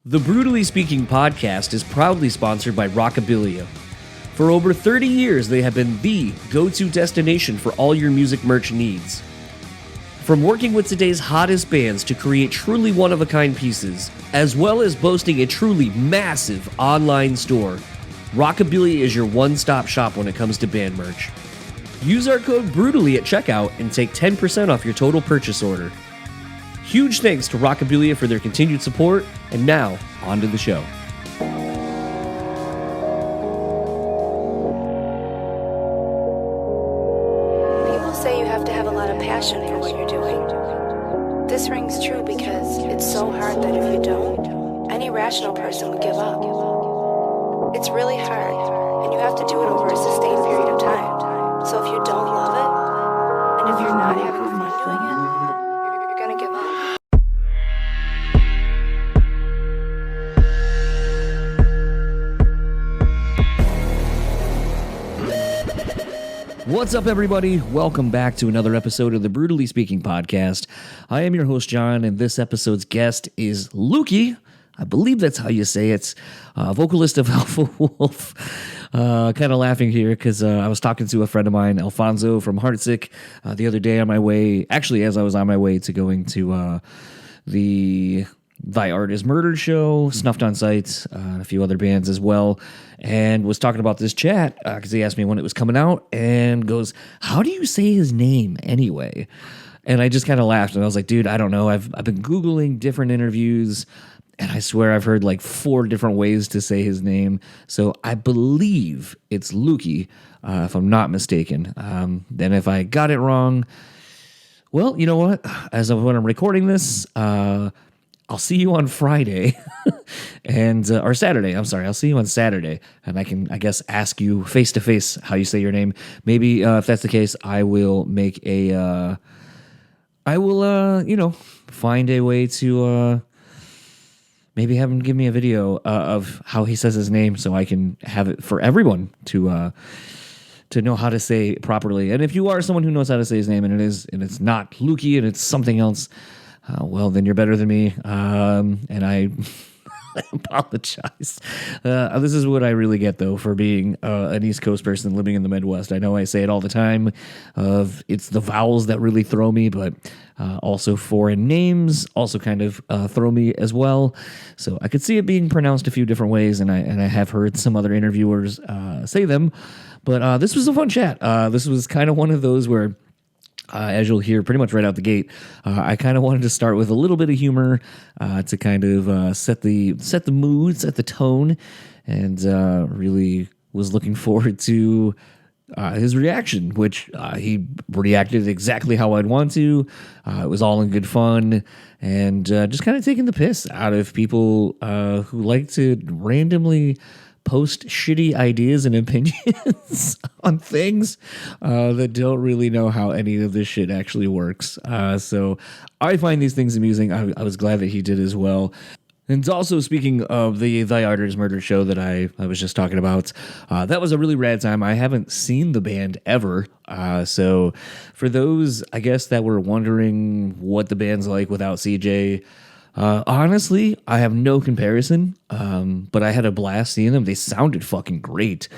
The Brutally Speaking podcast is proudly sponsored by Rockabilia. For over 30 years, they have been the go-to destination for all your music merch needs. From working with today's hottest bands to create truly one-of-a-kind pieces, as well as boasting a truly massive online store, Rockabilia is your one-stop shop when it comes to band merch. Use our code BRUTALLY at checkout and take 10% off your total purchase order. Huge thanks to Rockabilia for their continued support, and now, on to the show. People say you have to have a lot of passion for what you're doing. This rings true because it's so hard that if you don't, any rational person would give up. It's really hard, and you have to do it over a sustained period of time. So if you don't love it, and if you're not having fun doing it, you're gonna give up. What's up, everybody? Welcome back to another episode of the Brutally Speaking podcast. I am your host, John, and this episode's guest is Lochie. I believe that's how you say it. Vocalist of Alphawolf. Kind of laughing here because I was talking to a friend of mine, Alfonso from Heartsick, the other day on my way, actually as I was on my way to going to the Thy Art Is Murdered show, Snuffed on Sight, and a few other bands as well, and was talking about this chat because he asked me when it was coming out and goes, how do you say his name anyway? And I just kind of laughed and I was like, dude, I don't know. I've been Googling different interviews and I swear I've heard like 4 different ways to say his name. So I believe it's Lochie, if I'm not mistaken. Then if I got it wrong, well, you know what? As of when I'm recording this, I'll see you on Friday and or Saturday. I'm sorry. I'll see you on Saturday, and I can, I guess, ask you face to face how you say your name. Maybe if that's the case, I will make a. I will, find a way to maybe have him give me a video of how he says his name, so I can have it for everyone to know how to say it properly. And if you are someone who knows how to say his name, and it's not Lochie and it's something else. Well, then you're better than me, and I apologize. This is what I really get, though, for being an East Coast person living in the Midwest. I know I say it all the time, it's the vowels that really throw me, but also foreign names also kind of throw me as well. So I could see it being pronounced a few different ways, and I have heard some other interviewers say them, but this was a fun chat. This was kind of one of those where as you'll hear pretty much right out the gate, I kind of wanted to start with a little bit of humor to kind of set the mood, set the tone, and really was looking forward to his reaction, which he reacted exactly how I'd want to. It was all in good fun, and just kind of taking the piss out of people who like to randomly post shitty ideas and opinions on things that don't really know how any of this shit actually works. So I find these things amusing. I was glad that he did as well. And also, speaking of the Thy Art Is Murdered show that I was just talking about, that was a really rad time. I haven't seen the band ever. So for those, I guess, that were wondering what the band's like without CJ, honestly, I have no comparison, but I had a blast seeing them. They sounded fucking great.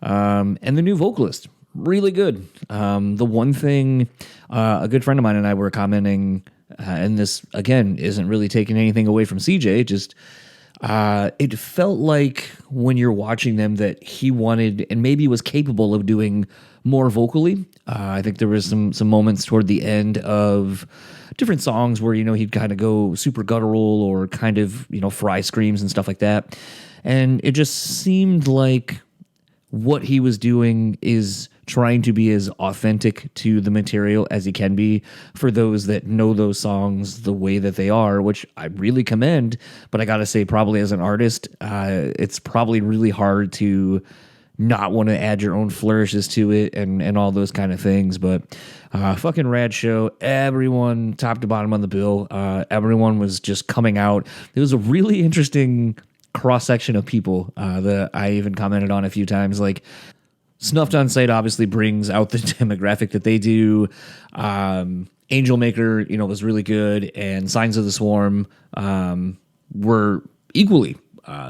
And the new vocalist, really good. The one thing, a good friend of mine and I were commenting, and this, again, isn't really taking anything away from CJ, just it felt like when you're watching them that he wanted and maybe was capable of doing more vocally. I think there was some moments toward the end of different songs where, he'd kind of go super guttural or kind of, fry screams and stuff like that. And it just seemed like what he was doing is trying to be as authentic to the material as he can be for those that know those songs the way that they are, which I really commend. But I got to say, probably as an artist, it's probably really hard to not want to add your own flourishes to it and all those kind of things. But fucking rad show. Everyone, top to bottom on the bill, everyone was just coming out. It was a really interesting cross-section of people that I even commented on a few times. Like, Snuffed on Sight obviously brings out the demographic that they do. Angel Maker, was really good, and Signs of the Swarm were equally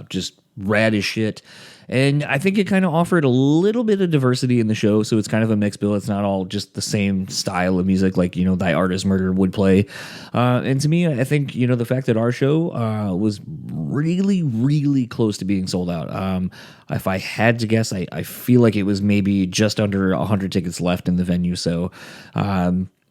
just rad as shit. And I think it kind of offered a little bit of diversity in the show, so it's kind of a mixed bill. It's not all just the same style of music like, Thy Art Is Murder would play. And to me, I think, the fact that our show was really, really close to being sold out. If I had to guess, I feel like it was maybe just under 100 tickets left in the venue. So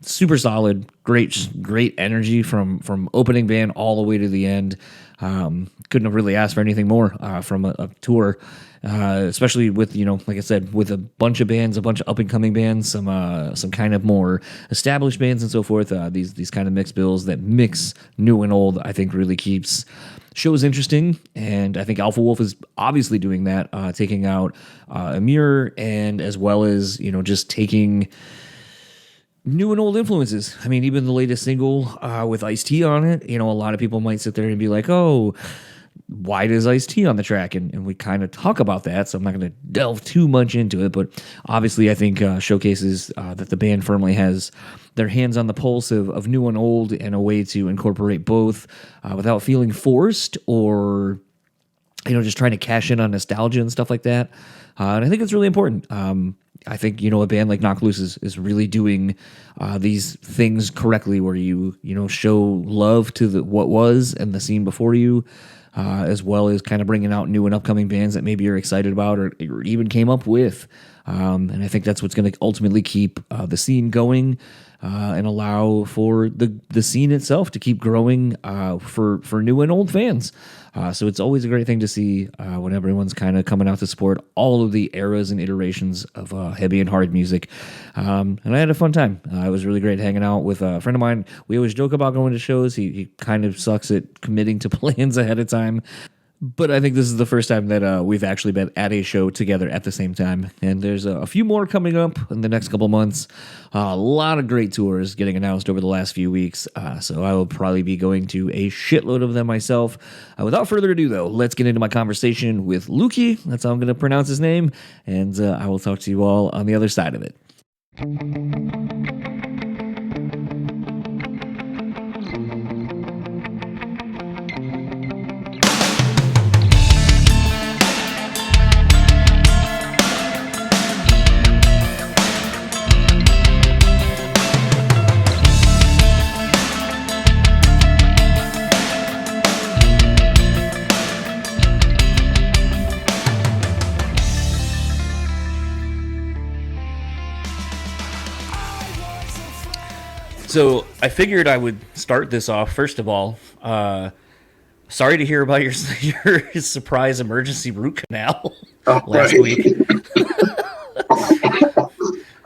super solid, great energy from opening band all the way to the end. Couldn't have really asked for anything more from a tour, especially with, like I said, with a bunch of bands, a bunch of up and coming bands, some kind of more established bands and so forth. These kind of mixed bills that mix new and old, I think really keeps shows interesting. And I think Alphawolf is obviously doing that, taking out Amir, and as well as, just taking new and old influences. I mean, even the latest single with Ice-T on it, a lot of people might sit there and be like, oh, why does Ice-T on the track? And we kind of talk about that, so I'm not going to delve too much into it, but obviously I think showcases that the band firmly has their hands on the pulse of new and old, and a way to incorporate both without feeling forced or just trying to cash in on nostalgia and stuff like that. And I think it's really important. I think, a band like Knock Loose is really doing these things correctly, where you show love to what was and the scene before you, as well as kind of bringing out new and upcoming bands that maybe you're excited about or even came up with. And I think that's what's going to ultimately keep the scene going, and allow for the scene itself to keep growing for new and old fans. So it's always a great thing to see when everyone's kind of coming out to support all of the eras and iterations of heavy and hard music. And I had a fun time. It was really great hanging out with a friend of mine. We always joke about going to shows. He kind of sucks at committing to plans ahead of time. But I think this is the first time that we've actually been at a show together at the same time. And there's a few more coming up in the next couple months. A lot of great tours getting announced over the last few weeks. So I will probably be going to a shitload of them myself. Without further ado, though, let's get into my conversation with Lochie. That's how I'm going to pronounce his name. And I will talk to you all on the other side of it. So I figured I would start this off. First of all, sorry to hear about your surprise emergency root canal last week.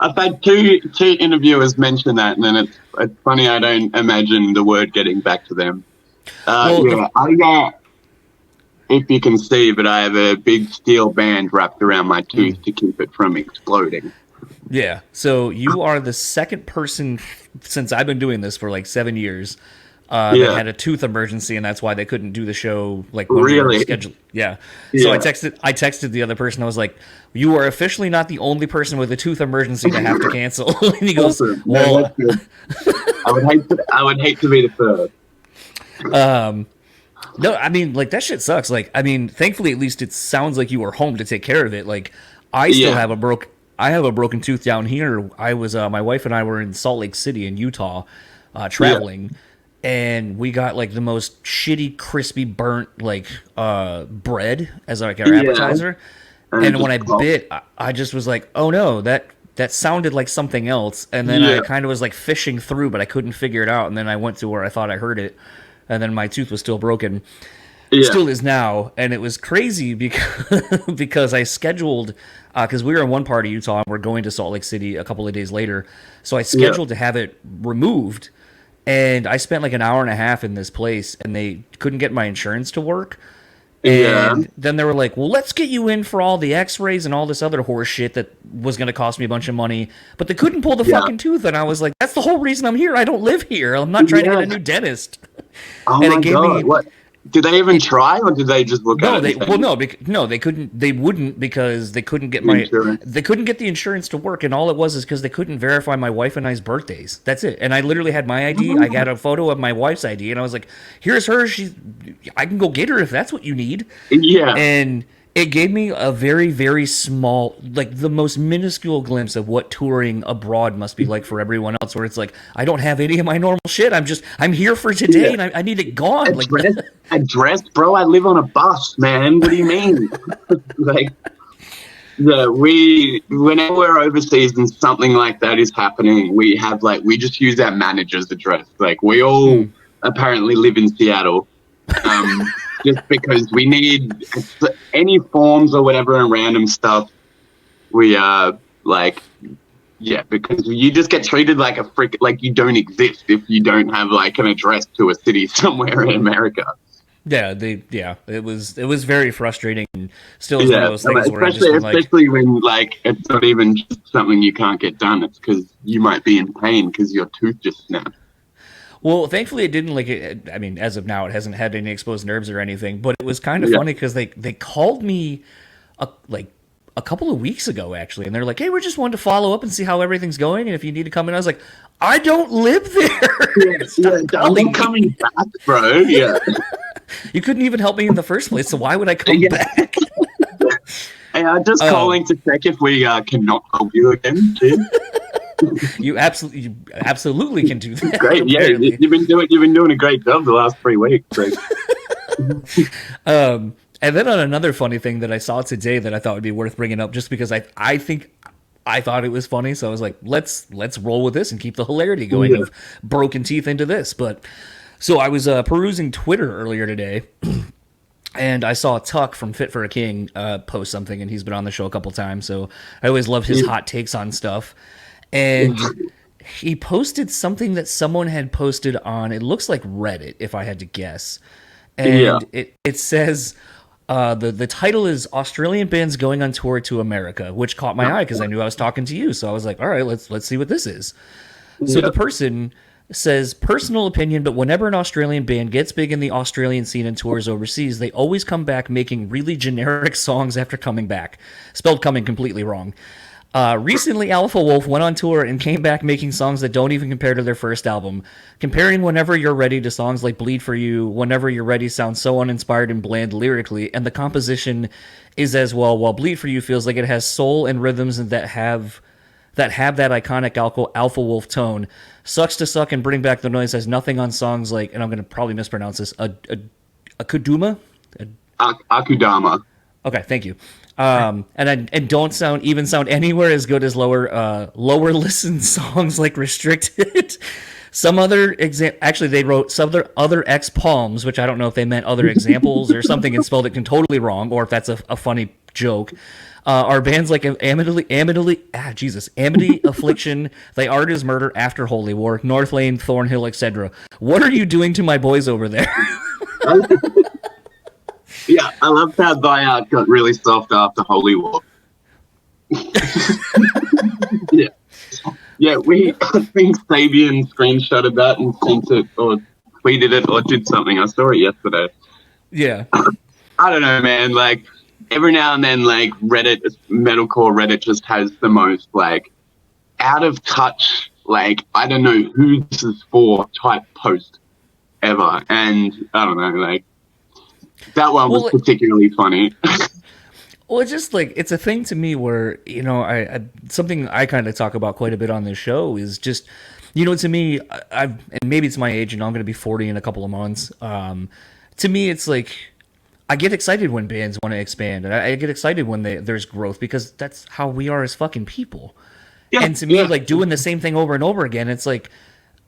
I've had two interviewers mention that, and then it's funny I don't imagine the word getting back to them. If you can see, but I have a big steel band wrapped around my tooth to keep it from exploding. Yeah, so you are the second person since I've been doing this for like 7 years that had a tooth emergency, and that's why they couldn't do the show like when we were scheduled. Yeah. So I texted the other person. I was like, "You are officially not the only person with a tooth emergency to have to cancel." And he goes, "Well, I would hate to be the third." No, I mean, like, that shit sucks. Like, I mean, thankfully, at least it sounds like you were home to take care of it. Like, I still have a broken tooth down here. I was my wife and I were in Salt Lake City in Utah traveling, and we got like the most shitty, crispy, burnt like bread as like our appetizer. And when I bit, I just was like, oh no, that sounded like something else. And then I kind of was like fishing through, but I couldn't figure it out. And then I went to where I thought I heard it, and then my tooth was still broken. Still is now, and it was crazy because I scheduled because we were in one part of Utah and we're going to Salt Lake City a couple of days later, so I scheduled to have it removed, and I spent like an hour and a half in this place, and they couldn't get my insurance to work, and then they were like, well, let's get you in for all the x-rays and all this other horse shit that was going to cost me a bunch of money, but they couldn't pull the fucking tooth, and I was like, that's the whole reason I'm here. I don't live here. I'm not trying to get a new dentist. Oh, and my God. What? Did they even try, or did they just look No, at it? they couldn't. They wouldn't because they couldn't get they couldn't get the insurance to work, and all it was is because they couldn't verify my wife and I's birthdays. That's it. And I literally had my ID. I got a photo of my wife's ID, and I was like, "Here's her. I can go get her if that's what you need." Yeah. And it gave me a very, very small, like the most minuscule glimpse of what touring abroad must be like for everyone else, where it's like, I don't have any of my normal shit. I'm here for today, and I need it gone. Address, bro, I live on a bus, man. What do you mean? Like, yeah, whenever we're overseas and something like that is happening, we just use our manager's address. Like, we all apparently live in Seattle. Just because we need any forms or whatever and random stuff, we because you just get treated like a freak, like you don't exist if you don't have like an address to a city somewhere in America. It was very frustrating, and still is one of those things where especially when like it's not even just something you can't get done. It's because you might be in pain because your tooth just snapped. Well, thankfully it didn't I mean, as of now, it hasn't had any exposed nerves or anything. But it was kind of funny because they called me a couple of weeks ago actually, and they're like, "Hey, we're just wanting to follow up and see how everything's going, and if you need to come in." I was like, "I don't live there. I'm coming back, bro." Yeah. You couldn't even help me in the first place, so why would I come back? Hey, I'm just calling to check if we cannot help you again, kid. You absolutely can do that. Great, yeah. You've been doing a great job the last 3 weeks. And then on another funny thing that I saw today that I thought would be worth bringing up, just because I think I thought it was funny, so I was like, let's roll with this and keep the hilarity going of broken teeth into this. But so I was perusing Twitter earlier today. And I saw Tuck from Fit for a King post something, and he's been on the show a couple times, so I always love his hot takes on stuff. And he posted something that someone had posted on, it looks like Reddit, if I had to guess. And it says, the title is Australian Bands Going on Tour to America, which caught my eye because I knew I was talking to you. So I was like, all right, let's see what this is. So the person says, personal opinion, but whenever an Australian band gets big in the Australian scene and tours overseas, they always come back making really generic songs after coming back. Spelled coming completely wrong. Recently, Alphawolf went on tour and came back making songs that don't even compare to their first album. Comparing Whenever You're Ready to songs like Bleed For You, Whenever You're Ready sounds so uninspired and bland lyrically, and the composition is as well, while Bleed For You feels like it has soul and rhythms that have that iconic Alphawolf tone. Sucks to Suck and Bring Back the Noise has nothing on songs like, and I'm going to probably mispronounce this, Akudama? Akudama. Okay, thank you. And don't sound anywhere as good as lower listen songs like Restricted. Some other actually they wrote some other X Palms, which I don't know if they meant other examples or something and spelled it totally wrong, or if that's a funny joke. Are bands like Amity Affliction, Thy Art Is Murder, After Holy War, North Lane, Thornhill, etc. What are you doing to my boys over there? Yeah, I love how Thy Art got really soft after Holy War. Yeah. Yeah, I think Sabian screenshotted that and sent it or tweeted it or did something. I saw it yesterday. Yeah. I don't know, man. Like, every now and then, like, metalcore Reddit just has the most, like, out of touch, like, I don't know who this is for type post ever. And I don't know, like, that one was particularly funny. Well, it's just like, it's a thing to me where, you know, I something I kind of talk about quite a bit on this show is just, you know, to me, and maybe it's my age, and I'm going to be 40 in a couple of months. To me, it's like, I get excited when bands want to expand, and I get excited when there's growth, because that's how we are as fucking people. Yeah, and to me, like, doing the same thing over and over again, it's like,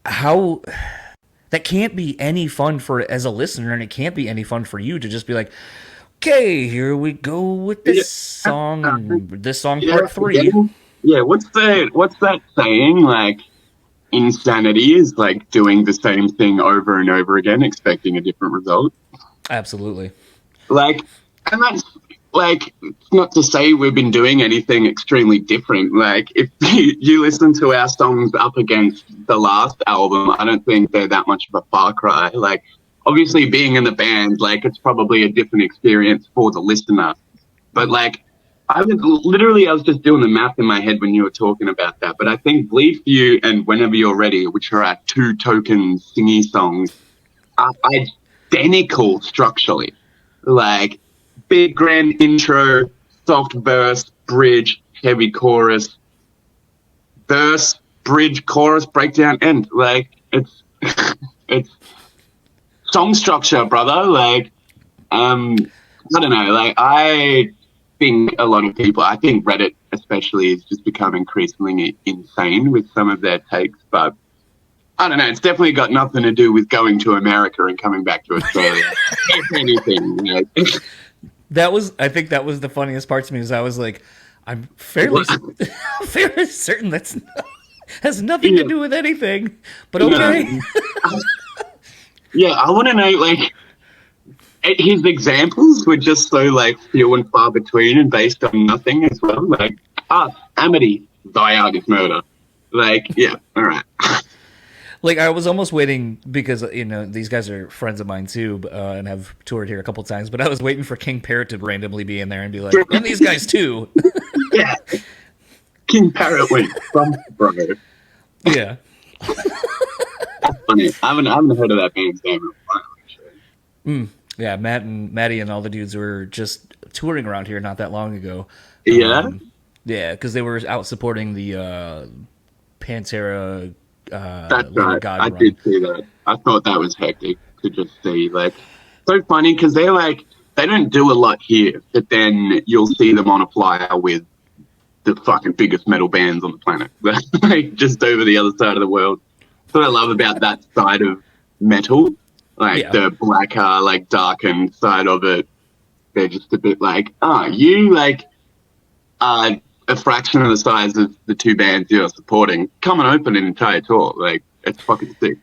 how... That can't be any fun as a listener, and it can't be any fun for you to just be like, okay, here we go with this song, and this song part 3. Yeah, what's that saying? Like, insanity is like doing the same thing over and over again, expecting a different result. Absolutely. Like, and that's like, not to say we've been doing anything extremely different. Like, if you listen to our songs up against the last album, I don't think they're that much of a far cry. Like, obviously being in the band, like it's probably a different experience for the listener. But like, I was just doing the math in my head when you were talking about that. But I think Bleed For You and Whenever You're Ready, which are our two token singy songs, are identical structurally. Like, big grand intro, soft verse, bridge, heavy chorus, verse, bridge, chorus, breakdown, end. Like, it's it's song structure, brother. Like, I don't know. Like, I think a lot of people, I think Reddit especially, is just become increasingly insane with some of their takes. But I don't know. It's definitely got nothing to do with going to America and coming back to Australia. If anything, you know. I think that was the funniest part to me. Is I was like, I'm fairly certain that's has nothing to do with anything. But okay. Yeah, I want to know, like, his examples were just so, like, few and far between and based on nothing as well. Like, Amity, thy art is murder. Like, yeah, all right. Like, I was almost waiting because, you know, these guys are friends of mine too, and have toured here a couple times, but I was waiting for King Parrot to randomly be in there and be like, and these guys too. Yeah. King Parrot went from bro. Yeah. That's funny. I haven't heard of that band's name in a while, actually. Yeah, Matty and all the dudes were just touring around here not that long ago. Yeah? Yeah, because they were out supporting the Pantera That's Little right. God I run. did see that. I thought that was hectic to just see. Like, so funny because they don't do a lot here, but then you'll see them on a flyer with the fucking biggest metal bands on the planet, like just over the other side of the world. That's what I love about that side of metal, like the blacker, like darkened side of it. They're just a bit like, you like are a fraction of the size of the two bands you're supporting. Come and open an entire tour. Like, it's fucking sick.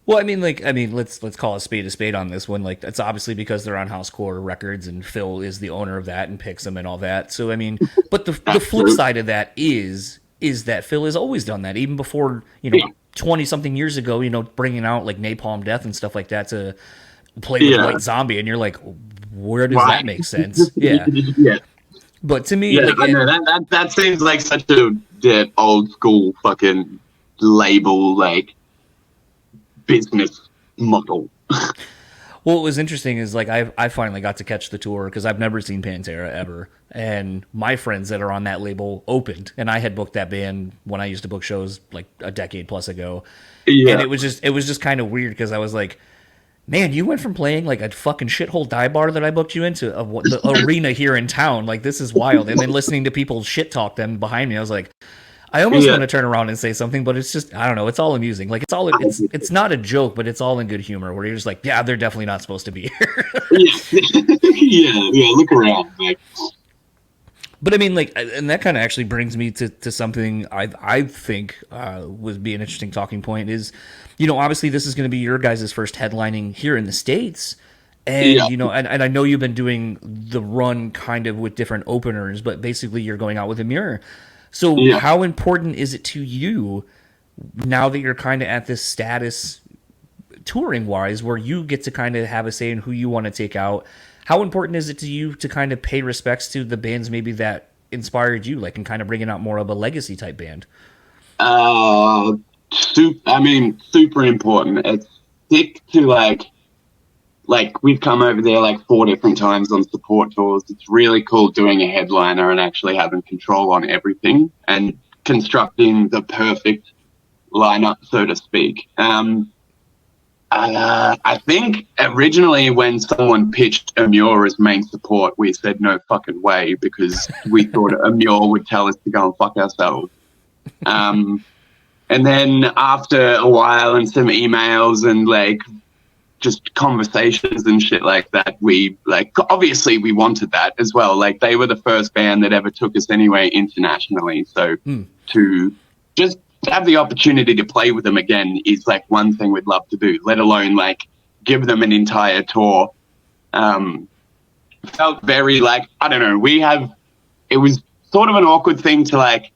Well, I mean, let's call a spade on this one. Like, it's obviously because they're on Housecore Records, and Phil is the owner of that and picks them and all that. So, I mean, but the flip side of that is that Phil has always done that, even before, you know, 20-something years ago, you know, bringing out, like, Napalm Death and stuff like that to play with White Zombie, and you're like, where does that make sense? Yeah. Yeah. But to me, I know, that seems like such a old school fucking label, like, business model. Well, what was interesting is, like, I finally got to catch the tour because I've never seen Pantera ever, and my friends that are on that label opened, and I had booked that band when I used to book shows like a decade plus ago, and it was just kind of weird because I was like, man, you went from playing like a fucking shithole dive bar that I booked you into the arena here in town, like, this is wild, and then listening to people shit talk them behind me, I was like, I almost want to turn around and say something, but it's just, I don't know. It's all amusing. Like, it's not a joke, but it's all in good humor where you're just like, yeah, they're definitely not supposed to be here. yeah. Look around. Like, but I mean, like, and that kind of actually brings me to something I think would be an interesting talking point is, you know, obviously this is going to be your guys' first headlining here in the States. And, you know, and I know you've been doing the run kind of with different openers, but basically you're going out with Amir. So how important is it to you now that you're kind of at this status touring-wise where you get to kind of have a say in who you want to take out? How important is it to you to kind of pay respects to the bands maybe that inspired you, like, and kind of bringing out more of a legacy-type band? Super important. It's sick to, like we've come over there like 4 different times on support tours. It's really cool doing a headliner and actually having control on everything and constructing the perfect lineup, so to speak. I think originally when someone pitched Amur as main support, we said no fucking way because we thought Amur would tell us to go and fuck ourselves. And then after a while and some emails and like just conversations and shit like that, we obviously we wanted that as well. Like, they were the first band that ever took us anywhere internationally. So to just have the opportunity to play with them again is like one thing we'd love to do, let alone like give them an entire tour. Felt very like, I don't know, it was sort of an awkward thing to like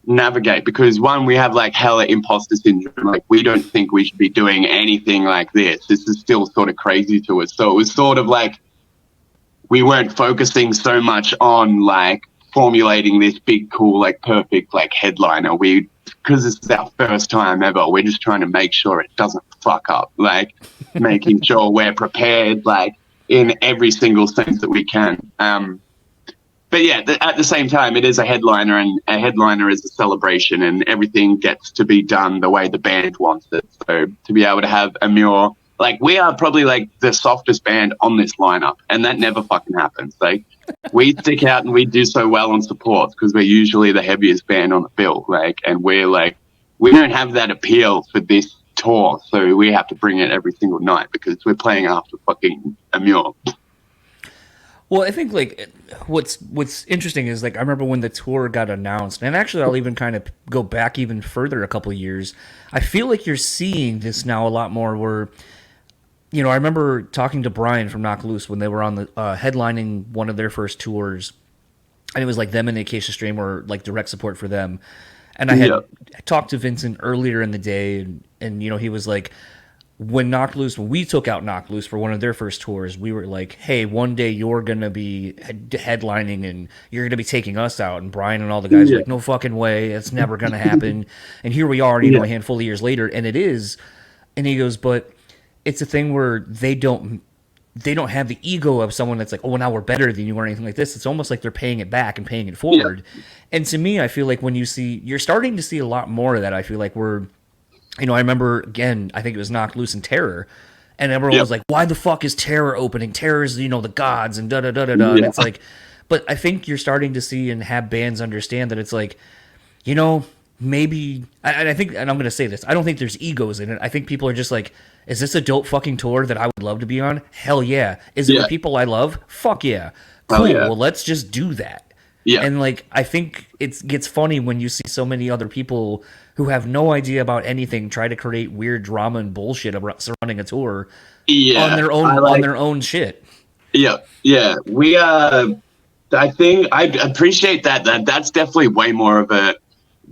navigate, because one, we have like hella imposter syndrome. Like, we don't think we should be doing anything like this. This is still sort of crazy to us. So it was sort of like we weren't focusing so much on like formulating this big, cool, like perfect, like headliner. Because this is our first time ever, we're just trying to make sure it doesn't fuck up, like making sure we're prepared, like in every single sense that we can. But yeah, at the same time, it is a headliner, and a headliner is a celebration, and everything gets to be done the way the band wants it. So to be able to have Amur, like, we are probably like the softest band on this lineup, and that never fucking happens. Like, we stick out and we do so well on supports because we're usually the heaviest band on the bill. Like, and we're like, we don't have that appeal for this tour, so we have to bring it every single night because we're playing after fucking Amur. Well, I think like what's interesting is like I remember when the tour got announced, and actually I'll even kind of go back even further a couple of years. I feel like you're seeing this now a lot more. Where, you know, I remember talking to Brian from Knock Loose when they were on the headlining one of their first tours, and it was like them and the Acacia Strain were like direct support for them. And I had talked to Vincent earlier in the day, and you know, he was like, when we took out Knock Loose for one of their first tours, we were like, hey, one day you're going to be headlining and you're going to be taking us out. And Brian and all the guys were like, no fucking way. It's never going to happen. And here we are, you know, a handful of years later, and it is. And he goes, but it's a thing where they don't have the ego of someone that's like, oh, well, now we're better than you or anything like this. It's almost like they're paying it back and paying it forward. Yeah. And to me, I feel like you're starting to see a lot more of that. I feel like you know, I remember, again, I think it was Knocked Loose and Terror, and everyone was like, why the fuck is Terror opening? Terror's, you know, the gods and da-da-da-da-da. And it's like, but I think you're starting to see and have bands understand that it's like, you know, maybe, I think, and I'm going to say this, I don't think there's egos in it. I think people are just like, is this a dope fucking tour that I would love to be on? Hell yeah. Is it with people I love? Fuck yeah. Cool, well, let's just do that. Yeah. And like, I think it gets funny when you see so many other people who have no idea about anything try to create weird drama and bullshit surrounding a tour on their own on their own shit. Yeah. We I think I appreciate that. That's definitely way more of a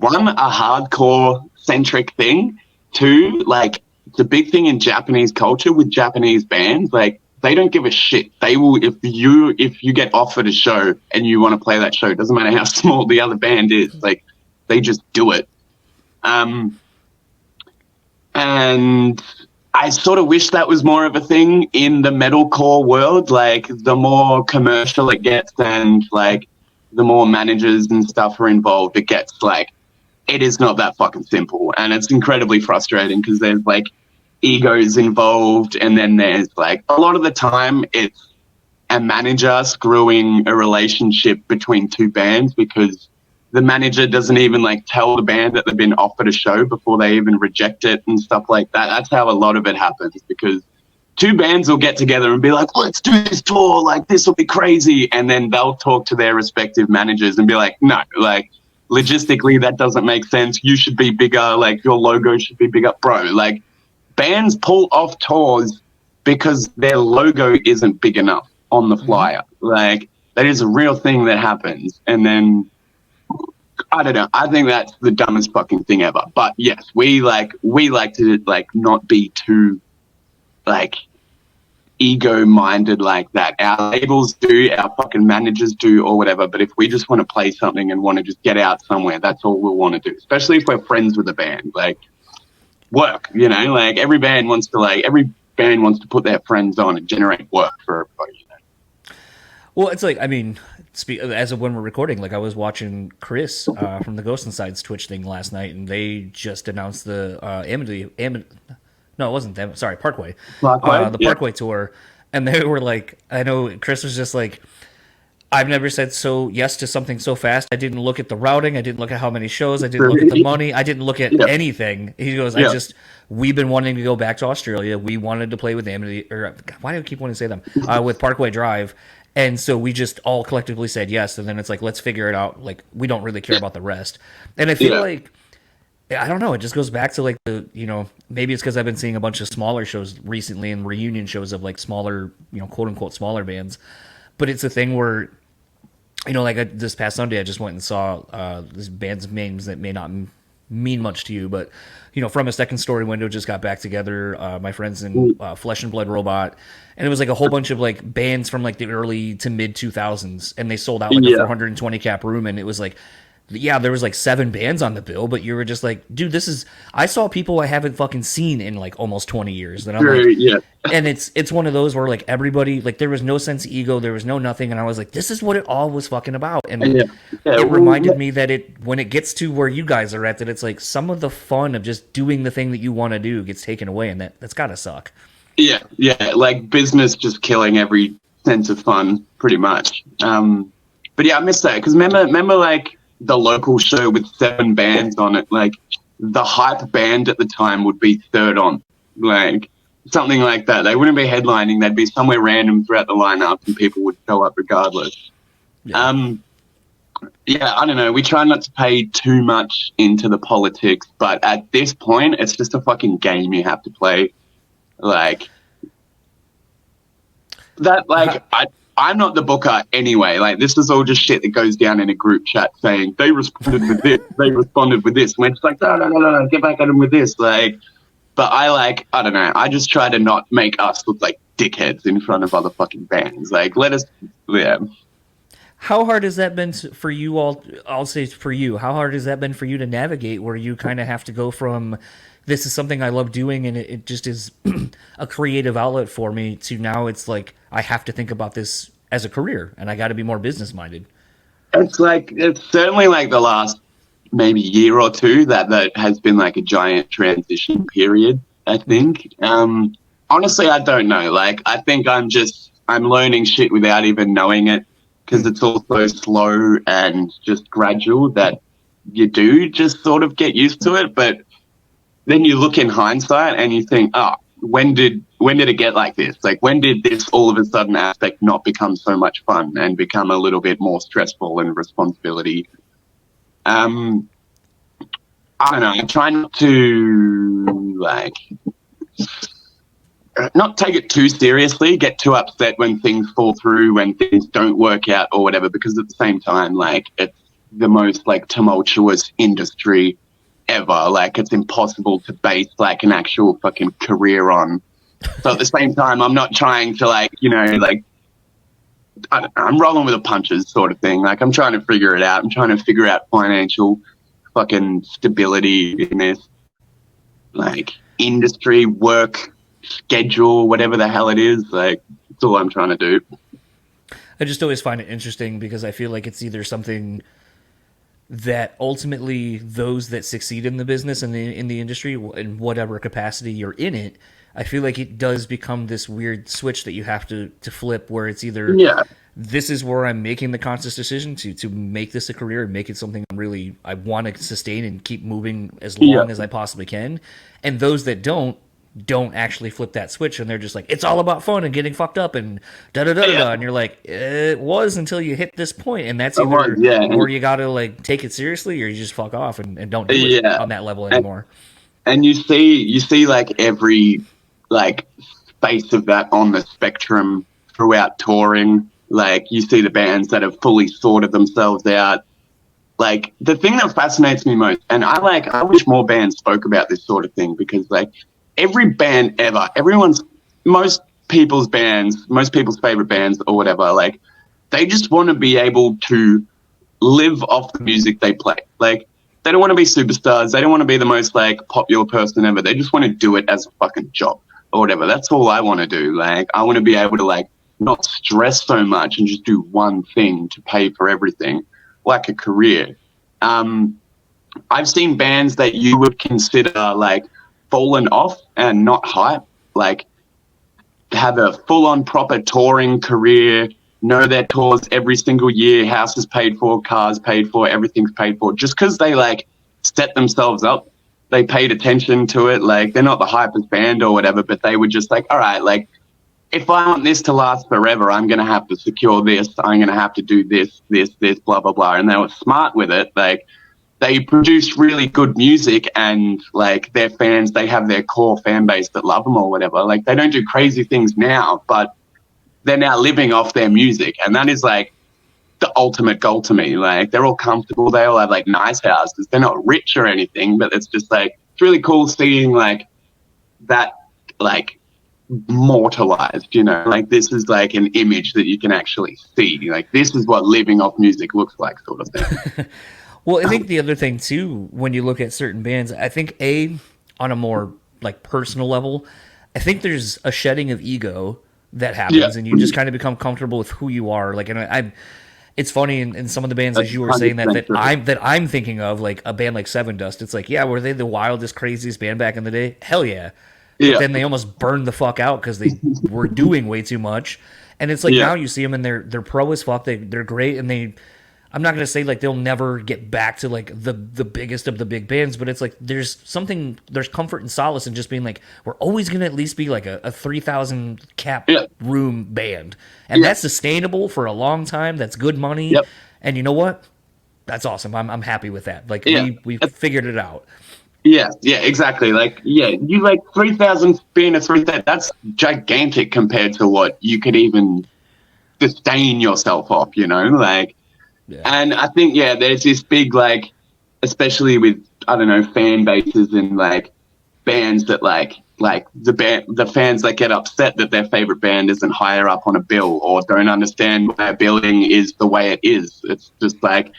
hardcore centric thing. Two, like, the big thing in Japanese culture with Japanese bands, like, they don't give a shit. They will, if you get offered a show and you want to play that show, it doesn't matter how small the other band is, like, they just do it. And I sort of wish that was more of a thing in the metalcore world. Like, the more commercial it gets and like the more managers and stuff are involved, it gets like, it is not that fucking simple. And it's incredibly frustrating because there's like egos involved, and then there's like, a lot of the time it's a manager screwing a relationship between two bands because the manager doesn't even like tell the band that they've been offered a show before they even reject it and stuff like that. That's how a lot of it happens, because two bands will get together and be like, let's do this tour, like, this will be crazy, and then they'll talk to their respective managers and be like, no, like, logistically that doesn't make sense, you should be bigger, like, your logo should be bigger. Bro, like, bands pull off tours because their logo isn't big enough on the flyer. Like, that is a real thing that happens. And then, I don't know, I think that's the dumbest fucking thing ever. But yes, we like to like not be too like ego-minded like that. Our labels do, our fucking managers do, or whatever. But if we just want to play something and want to just get out somewhere, that's all we'll want to do. Especially if we're friends with a band. Like, work, you know, like every band wants to put their friends on and generate work for everybody, you know? Well, it's like, I mean, as of when we're recording, like, I was watching Chris from the Ghost Inside's Twitch thing last night, and they just announced the no, it wasn't them, sorry, Parkway. Parkway tour, and they were like, I know Chris was just like, I've never said yes to something so fast. I didn't look at the routing. I didn't look at how many shows. I didn't look at the money. I didn't look at anything. He goes, we've been wanting to go back to Australia. We wanted to play with Amity, or why do I keep wanting to say them? With Parkway Drive. And so we just all collectively said yes. And then it's like, let's figure it out. Like, we don't really care about the rest. And I feel like, I don't know, it just goes back to like the, you know, maybe it's because I've been seeing a bunch of smaller shows recently and reunion shows of like smaller, you know, quote unquote smaller bands. But it's a thing where this past Sunday, I just went and saw this band's names that may not mean much to you, but From a Second Story Window just got back together. My friends in Flesh and Blood Robot, and it was like a whole bunch of like bands from like the early to mid 2000s, and they sold out like a 420 cap room, and it was like. Yeah, there was like 7 bands on the bill, but you were just like, dude, I saw people I haven't fucking seen in like almost 20 years. And I'm like, and it's one of those where like everybody, like there was no sense of ego, there was no nothing. And I was like, this is what it all was fucking about. And it reminded me that when it gets to where you guys are at, that it's like some of the fun of just doing the thing that you want to do gets taken away. And that's gotta suck. Yeah. Like business just killing every sense of fun pretty much. But yeah, I miss that. Cause remember like, the local show with 7 bands on it, like the hype band at the time would be third on, like something like that. They wouldn't be headlining, they'd be somewhere random throughout the lineup and people would show up regardless. I don't know, we try not to pay too much into the politics, but at this point it's just a fucking game you have to play. Like that, like I'm not the booker anyway. Like, this is all just shit that goes down in a group chat saying, they responded with this, they responded with this. And we're just like, no, get back at them with this. Like, but I don't know. I just try to not make us look like dickheads in front of other fucking bands. Like, let us, yeah. How hard has that been for you all? I'll say for you. How hard has that been for you to navigate where you kind of have to go from, this is something I love doing and it just is a creative outlet for me, to now it's like, I have to think about this as a career and I got to be more business minded? It's certainly like the last maybe year or two that has been like a giant transition period, I think. Honestly, I don't know. Like, I think I'm learning shit without even knowing it, because it's all so slow and just gradual that you do just sort of get used to it. But then you look in hindsight and you think, when did it get like this? Like, when did this all of a sudden aspect not become so much fun and become a little bit more stressful and responsibility? I don't know. I try not to not take it too seriously, get too upset when things fall through, when things don't work out or whatever, because at the same time, like, it's the most like tumultuous industry ever. Like, it's impossible to base like an actual fucking career on. So at the same time, I'm not trying to I'm rolling with the punches sort of thing. Like, I'm trying to figure it out. I'm trying to figure out financial fucking stability in this like industry, work schedule, whatever the hell it is. Like, that's all I'm trying to do. I just always find it interesting because I feel like it's either something that ultimately those that succeed in the business and in the industry, in whatever capacity you're in it, I feel like it does become this weird switch that you have to flip, where it's either this is where I'm making the conscious decision to make this a career and make it something I want to sustain and keep moving as long as I possibly can, and those that don't actually flip that switch, and they're just like, it's all about fun and getting fucked up and da-da-da-da-da, and you're like, it was until you hit this point, and that's either where you gotta like take it seriously or you just fuck off and don't do it on that level anymore. And you see like every like space of that on the spectrum throughout touring. Like, you see the bands that have fully sorted themselves out. Like, the thing that fascinates me most, and I wish more bands spoke about this sort of thing, because like every band ever, most people's favorite bands or whatever, like, they just want to be able to live off the music they play. Like, they don't want to be superstars. They don't want to be the most like popular person ever. They just want to do it as a fucking job or whatever. That's all I want to do. Like, I want to be able to like not stress so much and just do one thing to pay for everything, like a career. I've seen bands that you would consider like fallen off and not hype, like have a full-on proper touring career, know their tours every single year, houses paid for, cars paid for, everything's paid for, just because they like set themselves up. They paid attention to it. Like, they're not the hypest band or whatever, but they were just like, all right, like, if I want this to last forever, I'm going to have to secure this. I'm going to have to do this, blah, blah, blah. And they were smart with it. Like, they produce really good music, and like their fans, they have their core fan base that love them or whatever. Like, they don't do crazy things now, but they're now living off their music. And that is like the ultimate goal to me. Like, they're all comfortable. They all have like nice houses. They're not rich or anything, but it's just like, it's really cool seeing like that, like, mortalized, you know, like this is like an image that you can actually see. Like, this is what living off music looks like, sort of thing. Well, I think the other thing too, when you look at certain bands, I think on a more like personal level, I think there's a shedding of ego that happens, and you just kind of become comfortable with who you are. Like, and it's funny in some of the bands, as you were saying, that I'm thinking of, like a band like Seven Dust. It's like, yeah, were they the wildest, craziest band back in the day? Hell yeah. But then they almost burned the fuck out because they were doing way too much. And it's like now you see them and they're pro as fuck. They're great, and I'm not going to say like they'll never get back to like the biggest of the big bands, but it's like there's comfort and solace in just being like, we're always going to at least be like a 3,000 cap room band. And that's sustainable for a long time. That's good money. Yep. And you know what? That's awesome. I'm happy with that. Like we figured it out. Yeah, exactly. Like, you like 3,000 being a 3,000, that's gigantic compared to what you could even sustain yourself off, you know? Like, and I think, there's this big, like, especially with, I don't know, fan bases and, like, bands that, like the fans that get upset that their favorite band isn't higher up on a bill or don't understand why billing is the way it is. It's just like,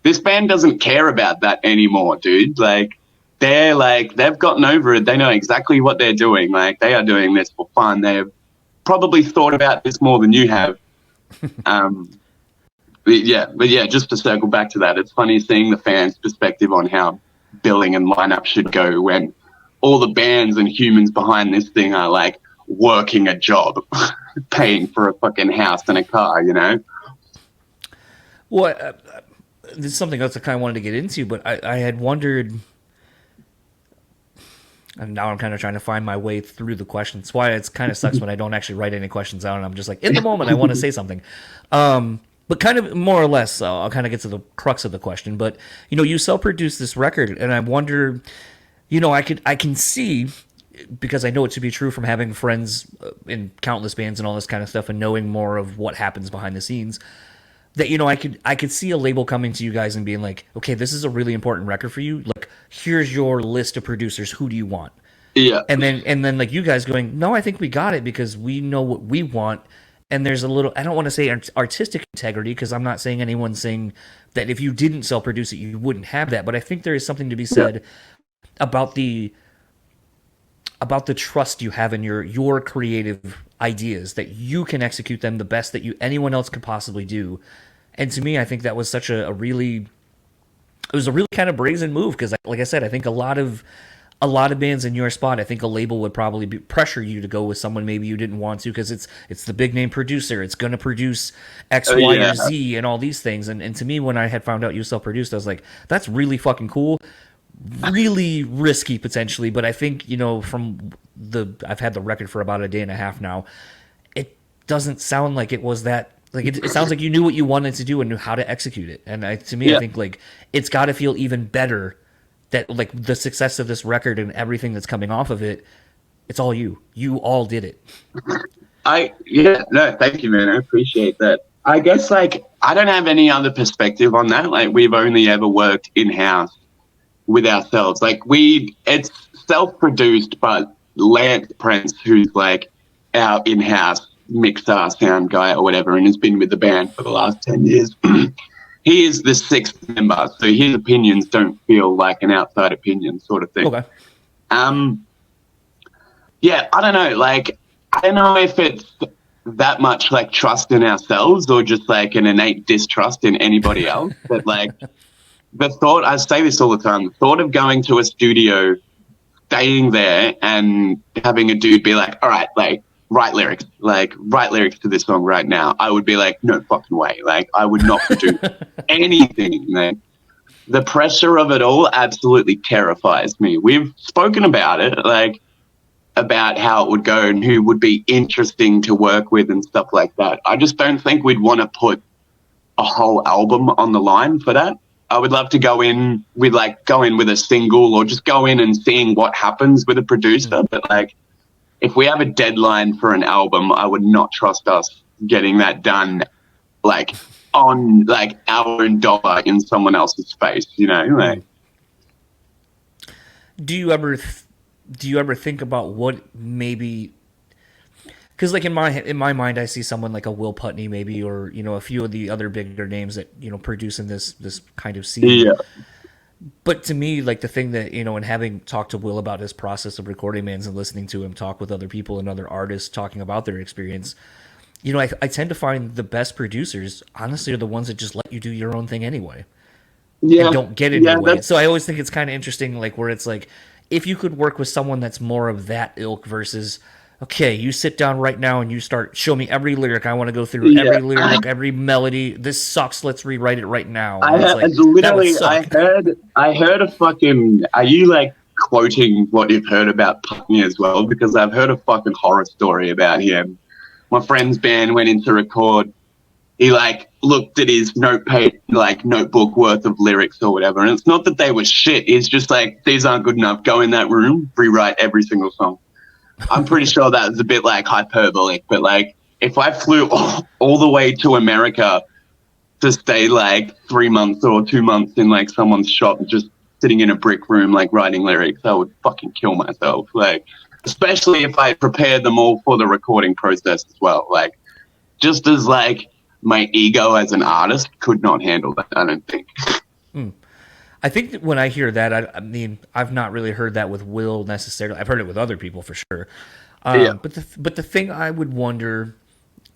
this band doesn't care about that anymore, dude. Like, they've gotten over it. They know exactly what they're doing. Like, they are doing this for fun. They've probably thought about this more than you have. But just to circle back to that, it's funny seeing the fans' perspective on how billing and lineup should go when all the bands and humans behind this thing are like working a job, paying for a fucking house and a car, you know? Well, this is something else I kind of wanted to get into, but I had wondered, and now I'm kind of trying to find my way through the questions. That's why it kind of sucks when I don't actually write any questions out and I'm just like, in the moment, I want to say something. But kind of more or less, I'll kind of get to the crux of the question. But, you know, you self-produced this record, and I wonder, you know, I can see, because I know it to be true from having friends in countless bands and all this kind of stuff and knowing more of what happens behind the scenes, that, you know, I could see a label coming to you guys and being like, okay, this is a really important record for you. Look, here's your list of producers. Who do you want? Yeah. And then like you guys going, no, I think we got it because we know what we want. And there's a little, I don't want to say artistic integrity, because I'm not saying anyone's saying that if you didn't self-produce it, you wouldn't have that. But I think there is something to be said about the trust you have in your creative ideas, that you can execute them the best that anyone else could possibly do. And to me, I think that was such a really kind of brazen move, because like I said, I think a lot of bands in your spot, I think a label would probably pressure you to go with someone maybe you didn't want to, because it's the big name producer. It's going to produce X, Y, or Z and all these things. And to me, when I had found out you self-produced, I was like, that's really fucking cool. Really risky potentially, but I think, you know, I've had the record for about a day and a half now. It doesn't sound like it was that. Like it sounds like you knew what you wanted to do and knew how to execute it. And to me, I think like it's got to feel even better that like the success of this record and everything that's coming off of it, it's all you. You all did it. Thank you, man. I appreciate that. I guess like I don't have any other perspective on that. Like, we've only ever worked in-house with ourselves. Like, it's self-produced, but Lance Prince, who's like our in-house mixer, sound guy or whatever, and has been with the band for the last 10 years, he is the sixth member, so his opinions don't feel like an outside opinion sort of thing. Okay. I don't know. Like, I don't know if it's that much like trust in ourselves or just like an innate distrust in anybody else. But like the thought, I say this all the time, the thought of going to a studio, staying there and having a dude be like, all right, like, write lyrics to this song right now. I would be like, no fucking way. Like, I would not do anything. Man. The pressure of it all absolutely terrifies me. We've spoken about it, like, about how it would go and who would be interesting to work with and stuff like that. I just don't think we'd want to put a whole album on the line for that. I would love to go in with a single or just go in and seeing what happens with a producer. But like, if we have a deadline for an album, I would not trust us getting that done like on like our own dollar in someone else's face, you know? Like, do you ever think about what maybe? Because like in my mind, I see someone like a Will Putney maybe, or a few of the other bigger names that produce in this kind of scene. yeah, But to me, like the thing that and having talked to Will about his process of recording bands and listening to him talk with other people and other artists talking about their experience, I tend to find the best producers honestly are the ones that just let you do your own thing anyway. yeah, And don't get in your way. that's, So I always think it's kind of interesting, like where it's like, if you could work with someone that's more of that ilk versus, okay, you sit down right now and you start show me every lyric. I want to go through yeah. every lyric, every melody. This sucks. Let's rewrite it right now. I And it's had, like, that would literally, suck. I heard a fucking. Are you like quoting what you've heard about Putney as well? Because I've heard a fucking horror story about him. My friend's band went in to record. He like looked at his notebook worth of lyrics or whatever, and it's not that they were shit. It's just like, these aren't good enough. Go in that room, rewrite every single song. I'm pretty sure that was a bit like hyperbolic, but like if I flew all the way to America to stay like 3 months or 2 months in like someone's shop, just sitting in a brick room, like writing lyrics, I would fucking kill myself. Like, especially if I prepared them all for the recording process as well. Like, just as like my ego as an artist could not handle that, I don't think. I think that when I hear that, I mean, I've not really heard that with Will necessarily. I've heard it with other people for sure. Yeah. But the thing I would wonder,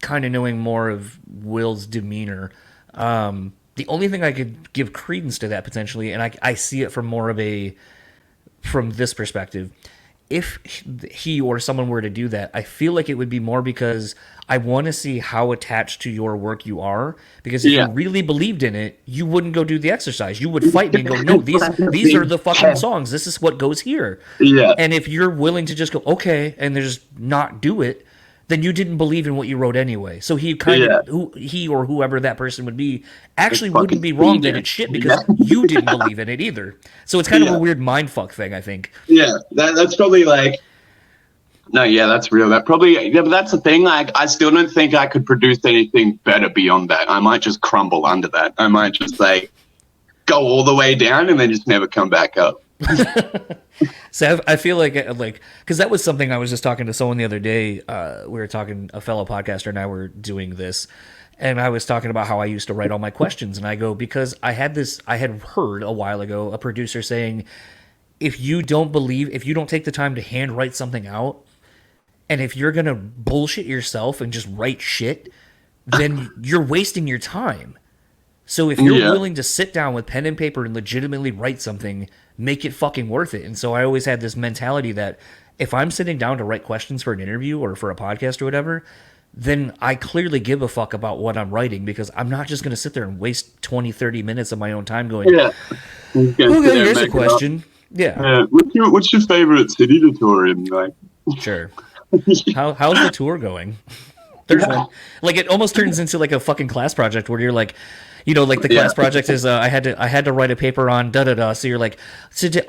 kind of knowing more of Will's demeanor, the only thing I could give credence to that potentially, and I see it from more of from this perspective. If he or someone were to do that, I feel like it would be more because I want to see how attached to your work you are. Because if you really believed in it, you wouldn't go do the exercise. You would fight me and go, no, these are the fucking songs. This is what goes here. Yeah. And if you're willing to just go, okay, and just not do it, then you didn't believe in what you wrote anyway. So he he or whoever that person would be actually wouldn't be wrong that it's shit because you didn't believe in it either. So it's kind of a weird mindfuck thing, I think. Yeah, that's probably like, no, yeah, that's real. That probably, yeah, but that's the thing. Like, I still don't think I could produce anything better beyond that. I might just crumble under that. I might just like go all the way down and then just never come back up. So I feel like because that was something I was just talking to someone the other day. We were talking, a fellow podcaster and I were doing this, and I was talking about how I used to write all my questions, and I go, because I had heard a while ago a producer saying, if you don't take the time to hand write something out, and if you're gonna bullshit yourself and just write shit, then you're wasting your time. So if you're willing to sit down with pen and paper and legitimately write something, make it fucking worth it. And so I always had this mentality that if I'm sitting down to write questions for an interview or for a podcast or whatever, then I clearly give a fuck about what I'm writing, because I'm not just going to sit there and waste 20, 30 minutes of my own time going, okay, here's a question. Yeah. What's your favorite city to tour in? Like, sure. How's the tour going? There's one. Like, it almost turns into like a fucking class project where you're like, like the class project is I had to write a paper on da da da. So you're like,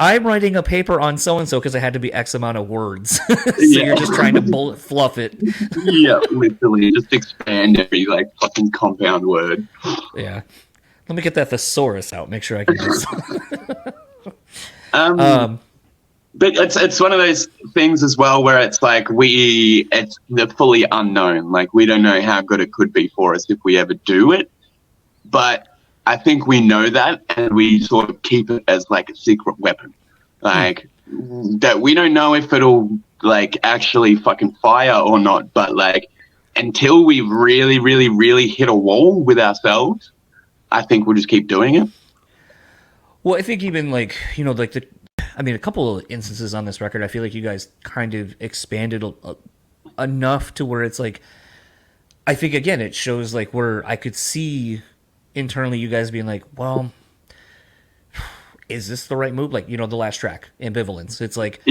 I'm writing a paper on so and so because I had to be X amount of words. So you're just trying to fluff it. Yeah, literally, just expand every like fucking compound word. Yeah, let me get that thesaurus out. Make sure I can get But it's one of those things as well where it's like it's the fully unknown. Like, we don't know how good it could be for us if we ever do it. But I think we know that, and we sort of keep it as like a secret weapon. Like, that we don't know if it'll like actually fucking fire or not. But like, until we really, really, really hit a wall with ourselves, I think we'll just keep doing it. Well, I think even like, like a couple of instances on this record, I feel like you guys kind of expanded enough to where it's like, I think again, it shows like where I could see internally you guys being like, well, is this the right move? Like, the last track, Ambivalence. It's like,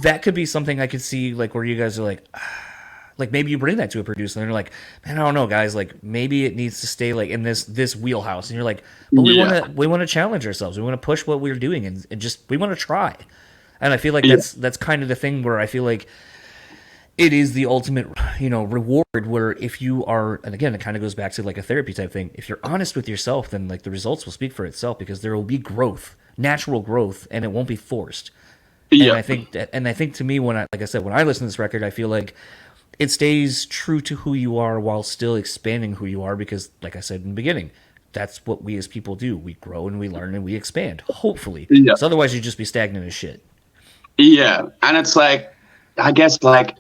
that could be something I could see, like where you guys are like maybe you bring that to a producer and they're like, man, I don't know, guys, like maybe it needs to stay like in this wheelhouse. And you're like, but we want to challenge ourselves. We want to push what we're doing and just we want to try. And I feel like that's kind of the thing where I feel like it is the ultimate, reward where if you are, and again, it kind of goes back to like a therapy type thing. If you're honest with yourself, then like the results will speak for itself because there will be growth, natural growth, and it won't be forced. And Yeah. I think to me, like I said, when I listen to this record, I feel like it stays true to who you are while still expanding who you are because, like I said in the beginning, that's what we as people do. We grow and we learn and we expand, hopefully. Yeah. So otherwise, you'd just be stagnant as shit. Yeah. And it's like, I guess, like,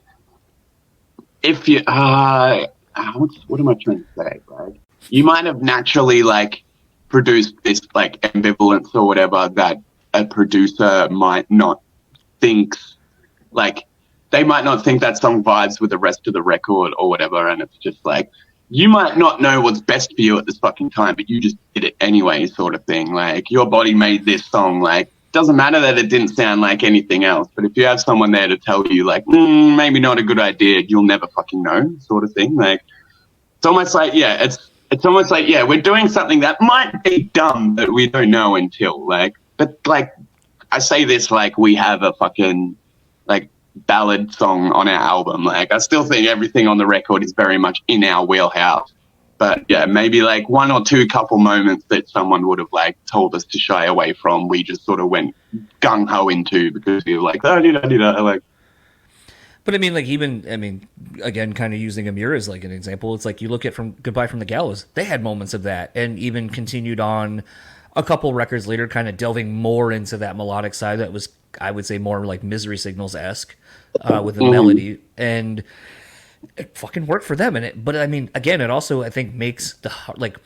if you, what am I trying to say, right? You might have naturally, like, produced this, like, ambivalence or whatever that a producer might not think, like, they might not think that song vibes with the rest of the record or whatever, and it's just like, you might not know what's best for you at this fucking time, but you just did it anyway, sort of thing. Like, your body made this song, like, doesn't matter that it didn't sound like anything else, but if you have someone there to tell you, like, maybe not a good idea, you'll never fucking know, sort of thing. Like, it's almost like, yeah, it's almost like, yeah, we're doing something that might be dumb, but we don't know until, like, but, like, I say this like we have a fucking, like, ballad song on our album. Like, I still think everything on the record is very much in our wheelhouse. But yeah, maybe like one or two couple moments that someone would have like told us to shy away from, we just sort of went gung ho into because we were like, like. But I mean, like, again, kind of using Amir as like an example, it's like you look at from Goodbye from the Gallows, they had moments of that, and even continued on a couple records later, kind of delving more into that melodic side that was, I would say, more like Misery Signals-esque with the melody, and it fucking worked for them. But I mean, again, it also, I think, makes like,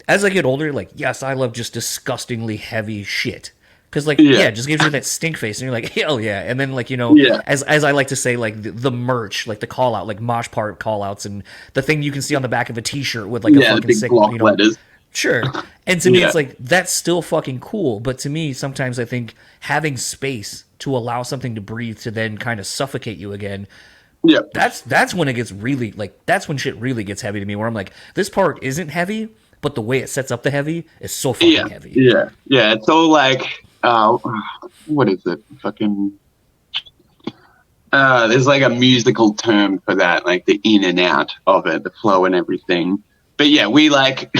as I get older, like, yes, I love just disgustingly heavy shit. Because, like, yeah, it just gives you that stink face, and you're like, hell yeah. And then, like, as I like to say, like, the merch, like, the call-out, like, mosh part call-outs, and the thing you can see on the back of a T-shirt with, like, a fucking sick, letters. Sure. And to me, it's like, that's still fucking cool. But to me, sometimes I think having space to allow something to breathe to then kind of suffocate you again, that's when it gets really, like, that's when shit really gets heavy to me, where I'm like, this part isn't heavy, but the way it sets up the heavy is so fucking heavy. Yeah. It's all like, what is it? Fucking, there's like a musical term for that, like the in and out of it, the flow and everything. But yeah, we like,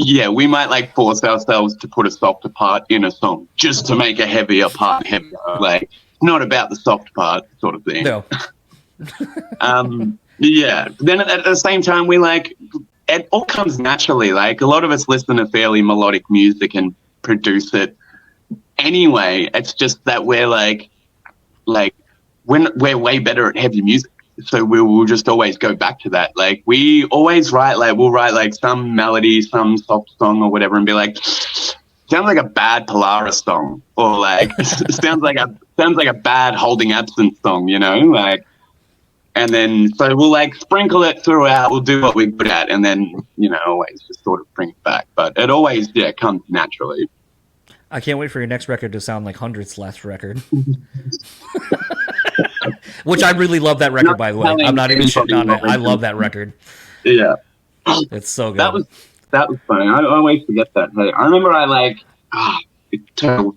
we might like force ourselves to put a softer part in a song just to make a heavier part heavier. Like, not about the soft part, sort of thing. No. Yeah. Then at the same time, we like, it all comes naturally. Like, a lot of us listen to fairly melodic music and produce it anyway. It's just that we're like we're way better at heavy music. So we'll just always go back to that. Like, we always write, like, we'll write like some melody, some soft song or whatever, and be like, sounds like a bad Polaris song, or like sounds like a bad Holding Absence song, like. And then so we'll like sprinkle it throughout. We'll do what we're good at, and then always just sort of bring it back. But it always comes naturally. I can't wait for your next record to sound like Hundred's last record. Which I really love that record, by the way. I'm not even shitting on it. I love that record. Yeah. It's so good. That was funny. I always forget that. I remember it's a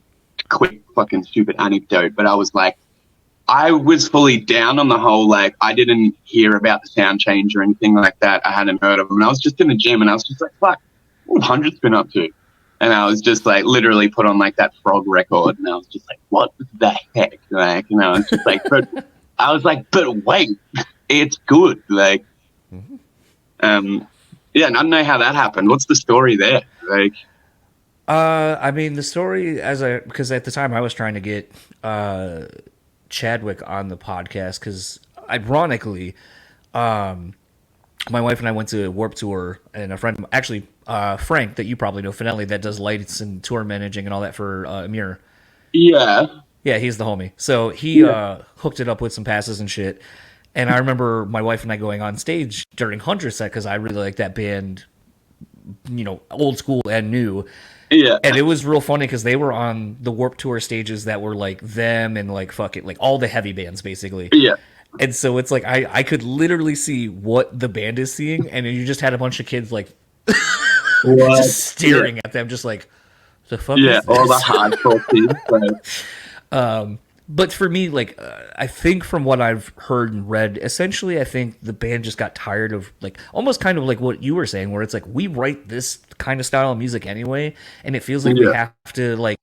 quick fucking stupid anecdote, but I was fully down on the whole, like, I didn't hear about the sound change or anything like that. I hadn't heard of them. And I was just in the gym, and I was just like, fuck, what have Hundred's been up to? And I was just like, literally put on like that Frog record, and I was just like, what the heck? Like, I was just like, but wait, it's good. Like, and I don't know how that happened. What's the story there? Like, I mean, the story, because at the time I was trying to get Chadwick on the podcast, because ironically, my wife and I went to Warped Tour, and a friend, actually, Frank, that you probably know, Finelli, that does lights and tour managing and all that for Amir. Yeah. Yeah, he's the homie. So he hooked it up with some passes and shit. And I remember my wife and I going on stage during Hunter's set because I really like that band, old school and new. Yeah. And it was real funny because they were on the Warped Tour stages that were like them and like like all the heavy bands basically. Yeah. And so it's like I could literally see what the band is seeing, and you just had a bunch of kids like just staring at them, just like the fuck. Yeah, all the hardcore kids. But for me, like, I think from what I've heard and read, essentially, I think the band just got tired of, like, almost kind of like what you were saying, where it's like, we write this kind of style of music anyway, and it feels like we have to, like,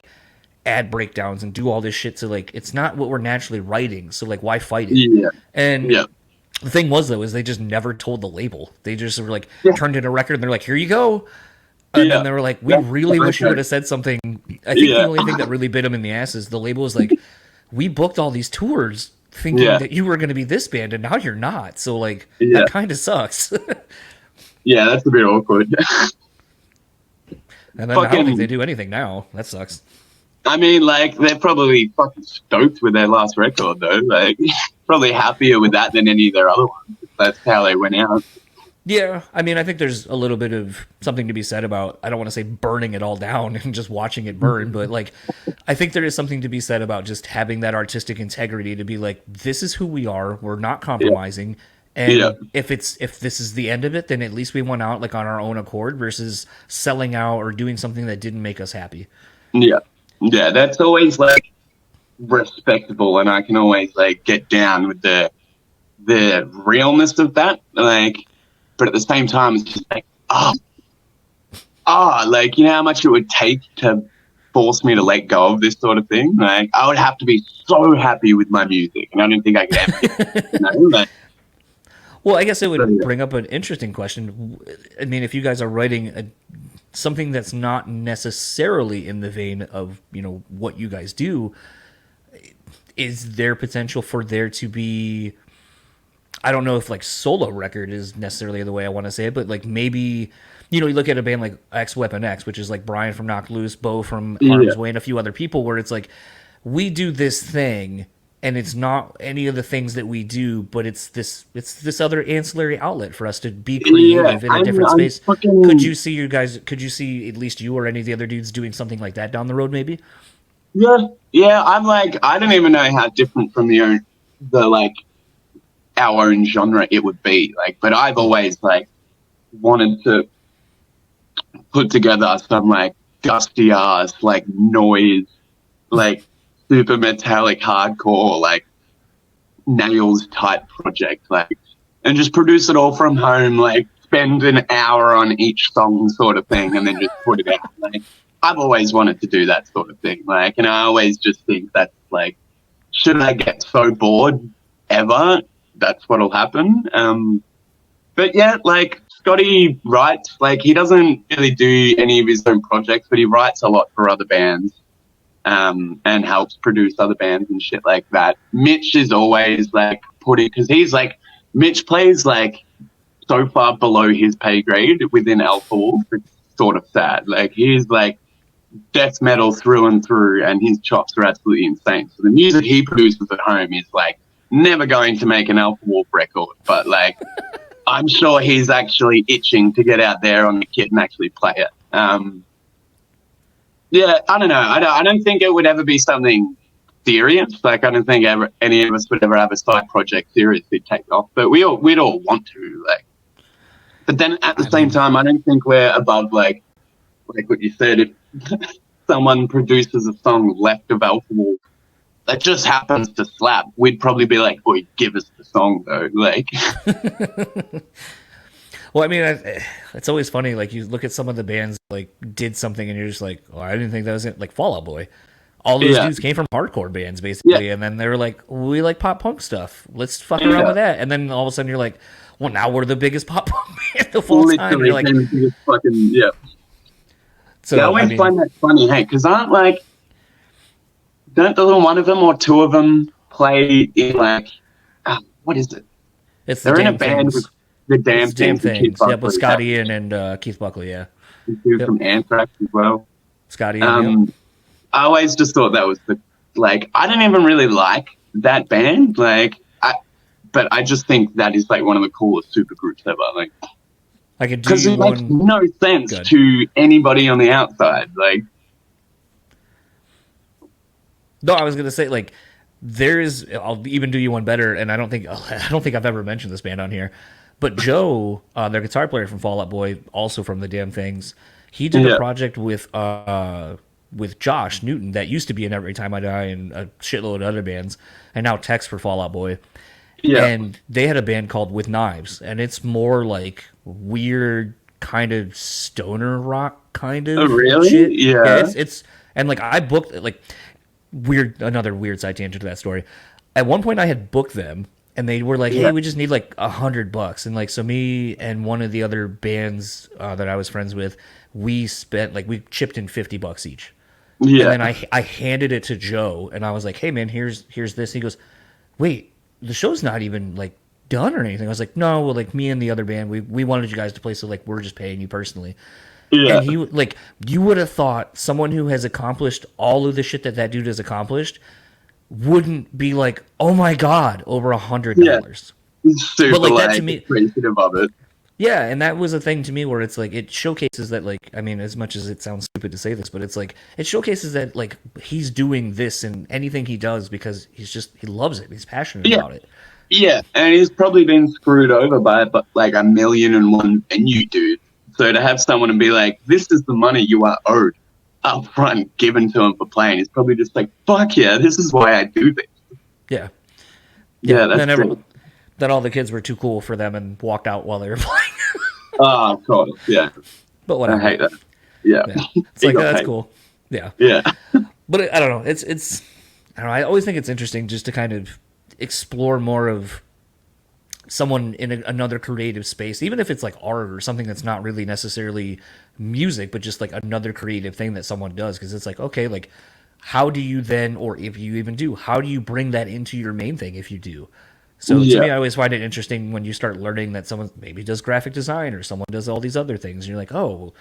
add breakdowns and do all this shit. So, like, it's not what we're naturally writing. So, like, why fight it? Yeah. And Yeah. the thing was, though, is they just never told the label. They just were like, turned in a record, and they're like, here you go. And then they were like, we really wish you would have said something. I think the only thing that really bit them in the ass is the label was like, we booked all these tours thinking that you were going to be this band, and now you're not. So, like, that kind of sucks. Yeah, that's a bit awkward. And then I don't think they do anything now. That sucks. I mean, like, they're probably fucking stoked with their last record, though. Like, probably happier with that than any of their other ones. That's how they went out. Yeah, I mean, I think there's a little bit of something to be said about, I don't want to say burning it all down and just watching it burn, but, like, I think there is something to be said about just having that artistic integrity to be like, this is who we are, we're not compromising, and if this is the end of it, then at least we went out, like, on our own accord versus selling out or doing something that didn't make us happy. Yeah. Yeah, that's always, like, respectable, and I can always, like, get down with the realness of that, like... But at the same time, it's just like, like, you know how much it would take to force me to let go of this sort of thing? Like, I would have to be so happy with my music, and I don't think I could ever, you know? Like, well, I guess it would bring up an interesting question. I mean, if you guys are writing something that's not necessarily in the vein of, you know, what you guys do, is there potential for there to be... I don't know if, like, solo record is necessarily the way I want to say it, but, like, maybe, you know, you look at a band like X Weapon X, which is like Brian from Knocked Loose, Bo from Harm's Way, and a few other people, where it's like, we do this thing, and it's not any of the things that we do, but it's this other ancillary outlet for us to be creative in a different space. Could you see at least you or any of the other dudes doing something like that down the road, maybe? Yeah. I'm like, I don't even know how different from our own genre it would be, like, but I've always, like, wanted to put together some, like, gusty ass, like, noise, like, super metallic hardcore, like, Nails type project, like, and just produce it all from home, like, spend an hour on each song sort of thing, and then just put it out. Like, I've always wanted to do that sort of thing, like, and I always just think that's, like, should I get so bored ever, that's what'll happen. But yeah, like, Scotty writes, like, he doesn't really do any of his own projects, but he writes a lot for other bands, and helps produce other bands and shit like that. Mitch is always, like, because he's, like, Mitch plays, like, so far below his pay grade within Alphawolf. It's sort of sad. Like, he's, like, death metal through and through, and his chops are absolutely insane. So the music he produces at home is, like, never going to make an Alphawolf record, but, like, I'm sure he's actually itching to get out there on the kit and actually play it. Yeah, I don't know. I don't think it would ever be something serious. Like, I don't think any of us would ever have a side project seriously take off, but we'd all want to. Like, but then at the same time, I don't think we're above, like what you said. If someone produces a song left of Alphawolf that just happens to slap, we'd probably be like, "Boy, give us the song, though." Like, well, I mean, it's always funny. Like, you look at some of the bands like did something, and you're just like, "Oh, I didn't think that was it." Like Fall Out Boy, all those dudes came from hardcore bands basically, and then they were like, "We like pop punk stuff. Let's fuck around with that." And then all of a sudden, you're like, "Well, now we're the biggest pop punk band of all time." And you're like, So I always find that funny, hey, because don't one of them or two of them play in, like, what is it? They're in a band with the Damn Things. Yeah, with Scott Ian and Keith Buckley, yeah. From Anthrax as well. Scott Ian, I always just thought that was I don't even really like that band, but I just think that is, like, one of the coolest supergroups ever. Like, because it makes no sense to anybody on the outside. Like, no, I was gonna say, like, I'll even do you one better, and I don't think I've ever mentioned this band on here, but Joe, their guitar player from Fall Out Boy, also from the Damn Things, he did a project with with Josh Newton that used to be in Every Time I Die and a shitload of other bands, and now Tex for Fall Out Boy. Yeah. And they had a band called With Knives, and it's more like weird kind of stoner rock kind of Oh, really? shit. Yeah. It's and like I booked like another weird side tangent to that story. At one point I had booked them and they were like, hey, we just need like $100. And like, so me and one of the other bands that I was friends with, we chipped in $50 each. Yeah. And then I handed it to Joe and I was like, hey man, here's this. He goes, wait, the show's not even like done or anything. I was like, no, well, like me and the other band, we wanted you guys to play, so like we're just paying you personally. Yeah. And he like, you would have thought someone who has accomplished all of the shit that dude has accomplished wouldn't be like, oh my god, over $100. Yeah. Super, But like that to me, appreciative of it. yeah, and that was a thing to me where it's like it showcases that, like, I mean, as much as it sounds stupid to say this, but it's like it showcases that like he's doing this and anything he does because he loves it. He's passionate about it. Yeah, and he's probably been screwed over by like 1,000,001 venue dude. So to have someone and be like, this is the money you are owed up front given to him for playing, he's probably just like, fuck yeah, this is why I do this. Yeah. Yeah, that's then all the kids were too cool for them and walked out while they were playing. Oh, of course, yeah. But whatever. I hate that. Yeah. It's like, that's cool. Yeah. Yeah. But I don't know. It's I don't know. I always think it's interesting just to kind of explore more of someone in another creative space, even if it's like art or something that's not really necessarily music, but just like another creative thing that someone does. Because it's like, okay, like how do you then, or if you even do, how do you bring that into your main thing if you do? So to me, I always find it interesting when you start learning that someone maybe does graphic design or someone does all these other things. And you're like, oh,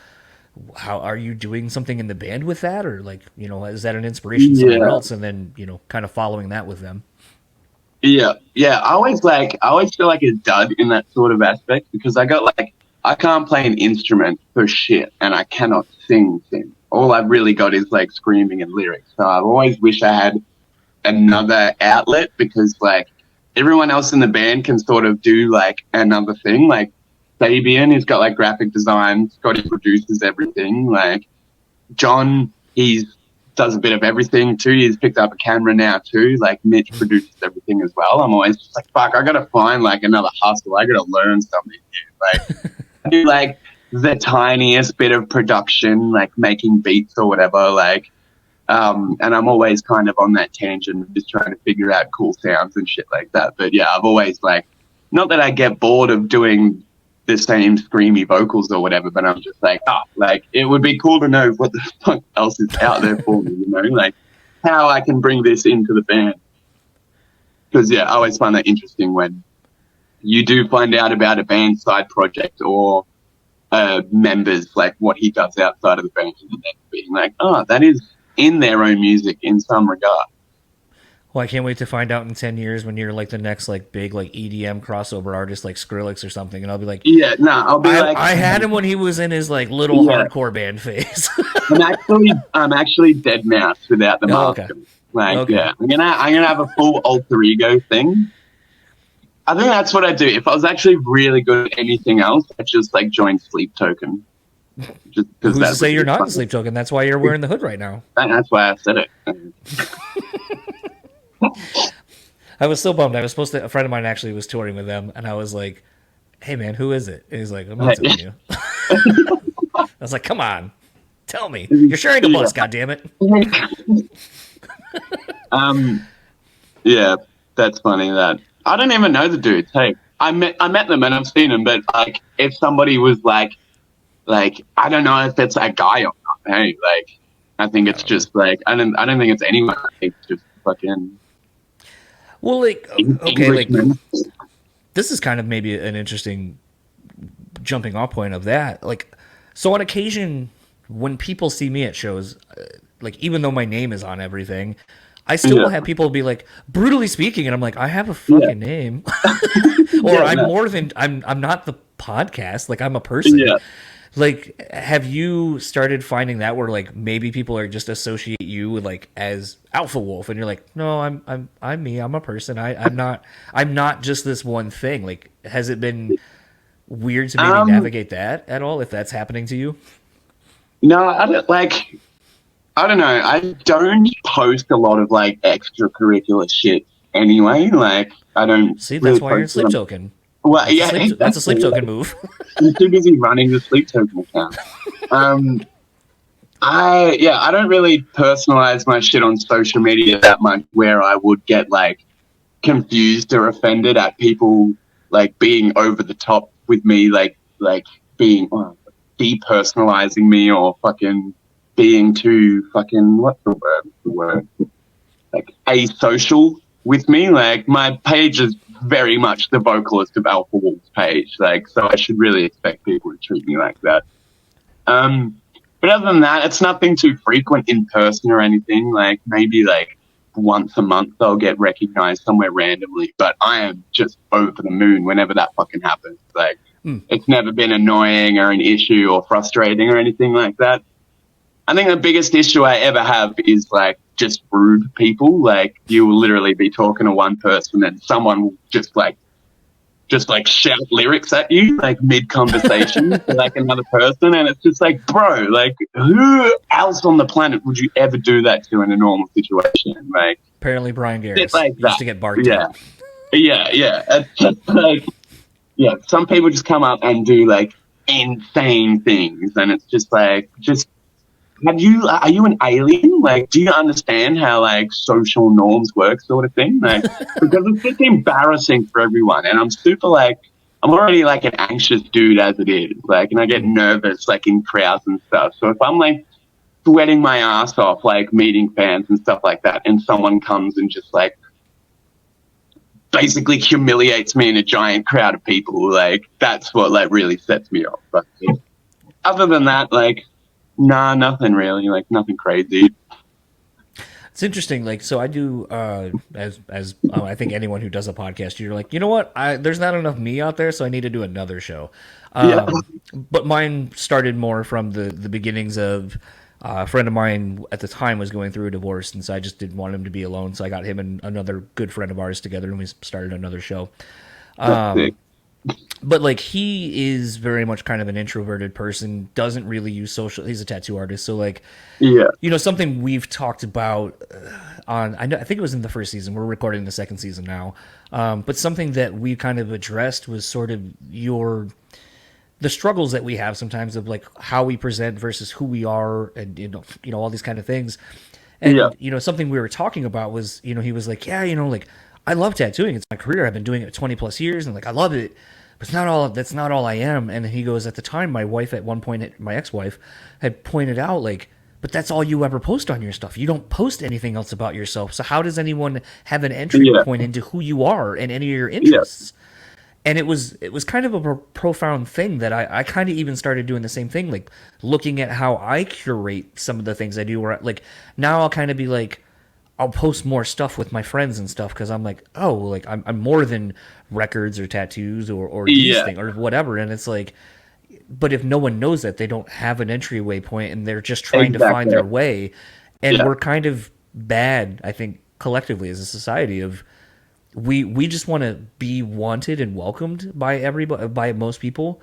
how are you doing something in the band with that? Or like, you know, is that an inspiration somewhere else? And then, you know, kind of following that with them. Yeah. I always feel like a dud in that sort of aspect because I can't play an instrument for shit and I cannot sing. All I've really got is like screaming and lyrics. So I've always wished I had another outlet because like everyone else in the band can sort of do like another thing. Like Fabian, he's got like graphic design. Scotty produces everything. Like John, does a bit of everything too. He's picked up a camera now too. Like Mitch produces everything as well. I'm always just like, fuck, I gotta find like another hustle. I gotta learn something new. Like I do like the tiniest bit of production, like making beats or whatever. Like, and I'm always kind of on that tangent, just trying to figure out cool sounds and shit like that. But yeah, I've always like, not that I get bored of doing the same screamy vocals or whatever, but I'm just like, like it would be cool to know what the fuck else is out there for me, you know, like how I can bring this into the band. Because I always find that interesting when you do find out about a band side project or members, like what he does outside of the band, and then being like, that is in their own music in some regard. Well, I can't wait to find out in 10 years when you're like the next like big like EDM crossover artist like Skrillex or something, and I'll be like, I'll be like, I had him when he was in his like little hardcore band phase. I'm actually Dead Mouse without the mask. Okay. Like, I'm gonna have a full alter ego thing. I think that's what I do. If I was actually really good at anything else, I'd just like join Sleep Token. Just who's to say you're not in Sleep Token? That's why you're wearing the hood right now. That's why I said it. I was so bummed. A friend of mine actually was touring with them, and I was like, hey man, who is it? And he's like, I'm not telling you. I was like, come on, tell me. You're sharing a bus, goddammit. Yeah, that's funny. That I don't even know the dudes. Hey, I met them and I've seen them, but like, if somebody was like, I don't know if it's a guy or not. Hey, like, I think it's just like I don't think it's anyone. I think it's just fucking. Well, like, okay, Englishman. like, this is kind of maybe an interesting jumping off point of that. Like, so on occasion, when people see me at shows, like, even though my name is on everything, I still will have people be like, brutally speaking, and I'm like, I have a fucking name. Or I'm not the podcast, like, I'm a person. Yeah. Like, have you started finding that where like maybe people are just associate you with like as Alphawolf, and you're like, no, I'm me, I'm a person. I'm not just this one thing. Like, has it been weird to maybe navigate that at all if that's happening to you? No, I don't like. I don't know. I don't post a lot of like extracurricular shit anyway. Like I don't See, that's really why you're in post sleep them. token. Well, yeah, That's a sleep exactly. token Like, move. I'm too busy running the sleep token account. Um, I don't really personalize my shit on social media that much where I would get like confused or offended at people like being over the top with me, like being depersonalizing me or fucking being too fucking what's the word? The word like asocial with me. Like my page is very much the vocalist of Alphawolf's page. Like so, I should really expect people to treat me like that. Um, but other than that, it's nothing too frequent in person or anything. Like maybe like once a month I'll get recognized somewhere randomly. But I am just over the moon whenever that fucking happens. Like it's never been annoying or an issue or frustrating or anything like that. I think the biggest issue I ever have is like just rude people. Like you will literally be talking to one person and someone will just like shout lyrics at you like mid conversation to like another person, and it's just like, bro, like who else on the planet would you ever do that to in a normal situation? Like Apparently, Brian shit Garris like used that. to get barked Yeah, at. yeah. It's just like some people just come up and do like insane things, and it's just like are you an alien? Like, do you understand how like social norms work, sort of thing? Like, because it's just embarrassing for everyone, and I'm already like an anxious dude as it is, like, and I get nervous like in crowds and stuff. So if I'm like sweating my ass off, like meeting fans and stuff like that, and someone comes and just like basically humiliates me in a giant crowd of people, like that's what like really sets me off. But yeah. Other than that, like. Nah, nothing really. Like nothing crazy. It's interesting. Like, so I do, as I think anyone who does a podcast, you're like, you know what? There's not enough me out there, so I need to do another show. Yeah. But mine started more from the beginnings of a friend of mine at the time was going through a divorce, and so I just didn't want him to be alone. So I got him and another good friend of ours together, and we started another show. That's sick. But like he is very much kind of an introverted person, doesn't really use social. He's a tattoo artist, so like Yeah. something we've talked about I think it was in the first season. We're recording the second season now, but something that we kind of addressed was sort of the struggles that we have sometimes of like how we present versus who we are, and all these kind of things. Yeah. And something we were talking about was he was like, yeah, like I love tattooing. It's my career. I've been doing it 20 plus years, and like I love it. But that's not all I am. And he goes, at the time, my wife at one point, my ex-wife, had pointed out like, but that's all you ever post on your stuff. You don't post anything else about yourself. So how does anyone have an entry Yeah. point into who you are and any of your Yeah. interests? And it was kind of a profound thing that I kind of even started doing the same thing, like looking at how I curate some of the things I do. Where like now I'll kind of be like, I'll post more stuff with my friends and stuff because I'm like, oh, like I'm more than records or tattoos or these Yeah. things or whatever. And it's like, but if no one knows that, they don't have an entryway point and they're just trying to find Exactly. their way. And Yeah. we're kind of bad, I think, collectively as a society of we just want to be wanted and welcomed by everybody, by most people,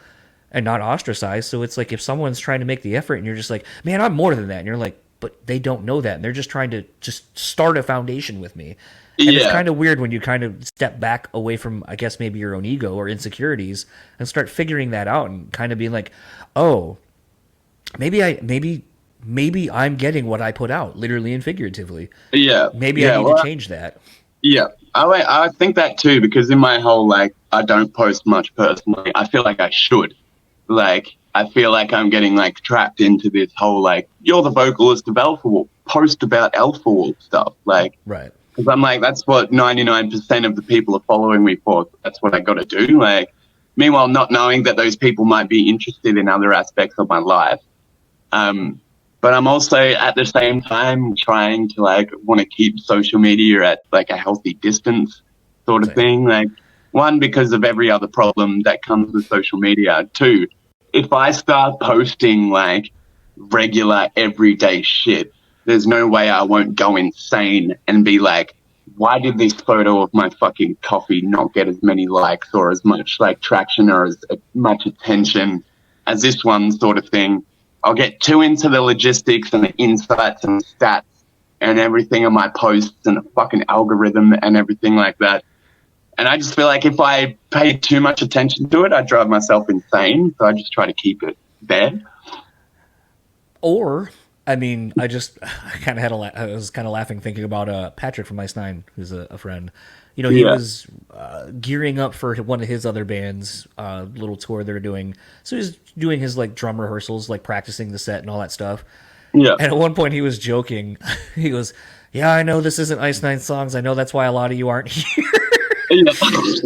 and not ostracized. So it's like if someone's trying to make the effort and you're just like, man, I'm more than that, and you're like, but they don't know that, and they're just trying to just start a foundation with me. And it's Yeah. kind of weird when you kind of step back away from, I guess, maybe your own ego or insecurities and start figuring that out and kind of being like, oh, maybe I'm getting what I put out, literally and figuratively. Yeah. Maybe I Yeah. need Well, to change that. yeah. I think that too, because in my whole, like, I don't post much personally. I feel like I should. Like, I feel like I'm getting, like, trapped into this whole, like, you're the vocalist of Alphawolf. Post about Alphawolf stuff. Like, Right. because I'm like, that's what 99% of the people are following me for. That's what I got to do. Like, meanwhile, not knowing that those people might be interested in other aspects of my life. But I'm also at the same time trying to like want to keep social media at like a healthy distance sort of Same. thing. Like one, because of every other problem that comes with social media. Two, if I start posting like regular everyday shit, there's no way I won't go insane and be like, why did this photo of my fucking coffee not get as many likes or as much like traction or as much attention as this one, sort of thing? I'll get too into the logistics and the insights and the stats and everything on my posts and the fucking algorithm and everything like that. And I just feel like if I pay too much attention to it, I drive myself insane. So I just try to keep it there. Or, I mean, I kind of had I was kind of laughing thinking about Patrick from Ice Nine, who's a friend. You know, he was gearing up for one of his other bands, little tour they're doing. So he's doing his like drum rehearsals, like practicing the set and all that stuff. Yeah. And at one point he was joking. He goes, "Yeah, I know this isn't Ice Nine songs. I know that's why a lot of you aren't here." Yeah.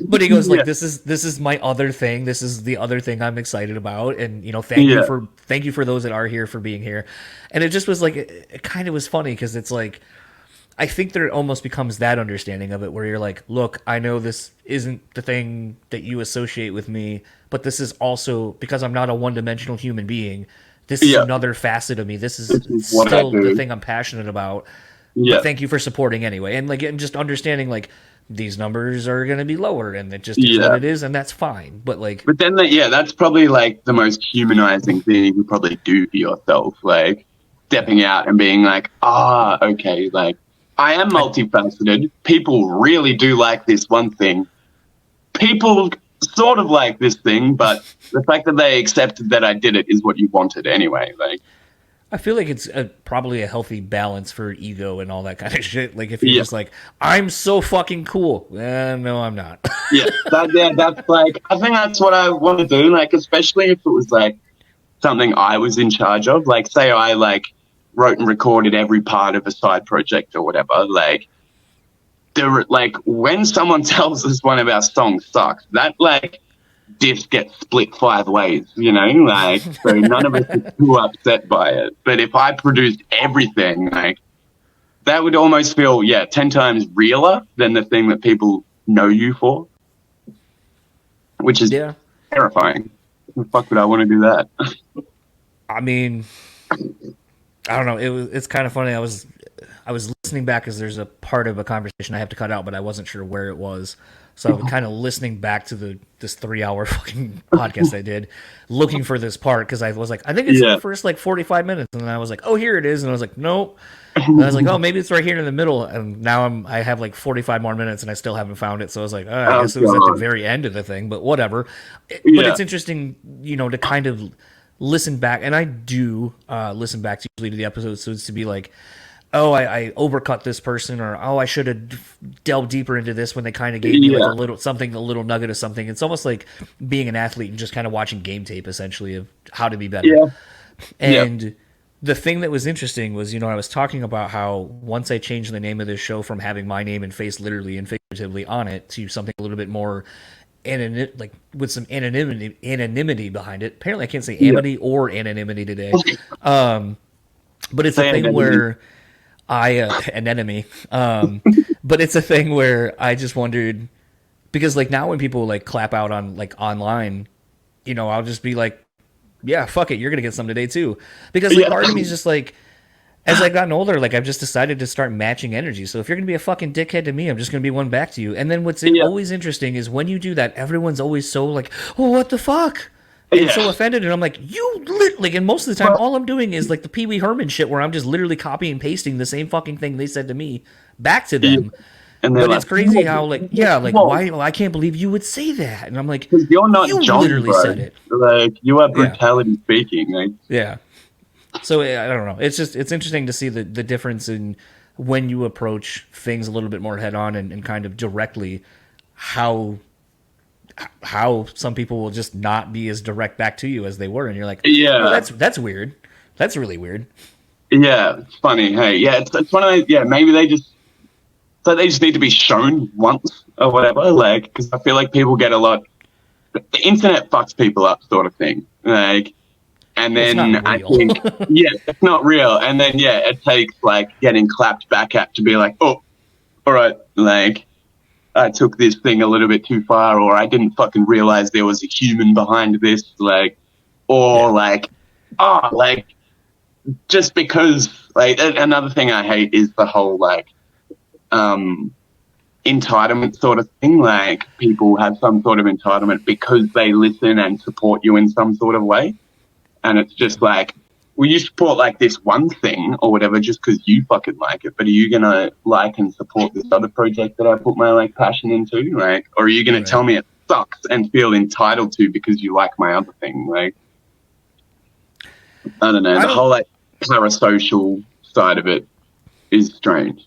But he goes like, "This is my other thing. This is the other thing I'm excited about, and you know, thank you for those that are here for being here." And it just was like, it kind of was funny because it's like, I think there almost becomes that understanding of it where you're like, look, I know this isn't the thing that you associate with me, but this is also because I'm not a one-dimensional human being. This is another facet of me. This is still the thing I'm passionate about. Yeah. But thank you for supporting anyway, and just understanding like, these numbers are going to be lower and it just is what it is, and that's fine. But then that's probably like the most humanizing thing you can probably do for yourself, like stepping out and being like, okay, like I am multifaceted. People really do like this one thing. People sort of like this thing, but the fact that they accepted that I did it is what you wanted anyway. Like, I feel like it's probably a healthy balance for ego and all that kind of shit. Like if you're just like, I'm so fucking cool. No, I'm not. That's like, I think that's what I want to do. Like, especially if it was like something I was in charge of. Like, say I like wrote and recorded every part of a side project or whatever. Like, when someone tells us one of our songs sucks, that like disc gets split 5 ways, you know, like, so none of us are too upset by it. But if I produced everything, like, that would almost feel 10 times realer than the thing that people know you for, which is terrifying. The fuck would I want to do that? I mean, I don't know. It's kind of funny. I was listening back because there's a part of a conversation I have to cut out, but I wasn't sure where it was. So I was kind of listening back to this 3-hour fucking podcast I did, looking for this part because I was like, I think it's the first like 45 minutes, and then I was like, oh, here it is, and I was like, nope. And I was like, oh, maybe it's right here in the middle, and now I have like 45 more minutes, and I still haven't found it. So I was like, I guess it was at the very end of the thing, but whatever. But it's interesting, you know, to kind of listen back, and I do listen back usually to the episodes, so it's to be like, oh, I overcut this person, or oh, I should have delved deeper into this when they kind of gave me like a little nugget of something. It's almost like being an athlete and just kind of watching game tape, essentially, of how to be better. Yeah. And the thing that was interesting was, you know, I was talking about how once I changed the name of this show from having my name and face literally and figuratively on it to something a little bit more like with some anonymity behind it. Apparently, I can't say amity or anonymity today. But it's a thing where an enemy. But it's a thing where I just wondered, because like now when people like clap out on like online, you know, I'll just be like, yeah, fuck it, you're gonna get some today too. Because like part of me is just like, as I've gotten older, like I've just decided to start matching energy. So if you're gonna be a fucking dickhead to me, I'm just gonna be one back to you. And then what's always interesting is when you do that, everyone's always so like, oh, what the fuck? And so offended, and I'm like, and most of the time, all I'm doing is like the Pee Wee Herman shit, where I'm just literally copying and pasting the same fucking thing they said to me back to them. And but it's crazy how why? Well, I can't believe you would say that, and I'm like, you're not you John, literally said it. Like you are brutality speaking. Like. Yeah. So I don't know. It's interesting to see the difference in when you approach things a little bit more head on and kind of directly how some people will just not be as direct back to you as they were, and you're like, oh, that's weird. That's really weird. Yeah, it's funny. Hey, it's one of those. Maybe they just need to be shown once or whatever. Like, because I feel like people get a lot. The internet fucks people up, sort of thing. Like, and then I think, it's not real. And then it takes like getting clapped back at to be like, oh, all right, like. I took this thing a little bit too far, or I didn't fucking realize there was a human behind this, like, or just because, like, another thing I hate is the whole, like, entitlement sort of thing. Like, people have some sort of entitlement because they listen and support you in some sort of way. And it's just like, will you support like this one thing or whatever just because you fucking like it? But are you gonna like and support this other project that I put my like passion into? Like, or are you gonna tell me it sucks and feel entitled to because you like my other thing? Like, I don't know. The whole like parasocial side of it is strange.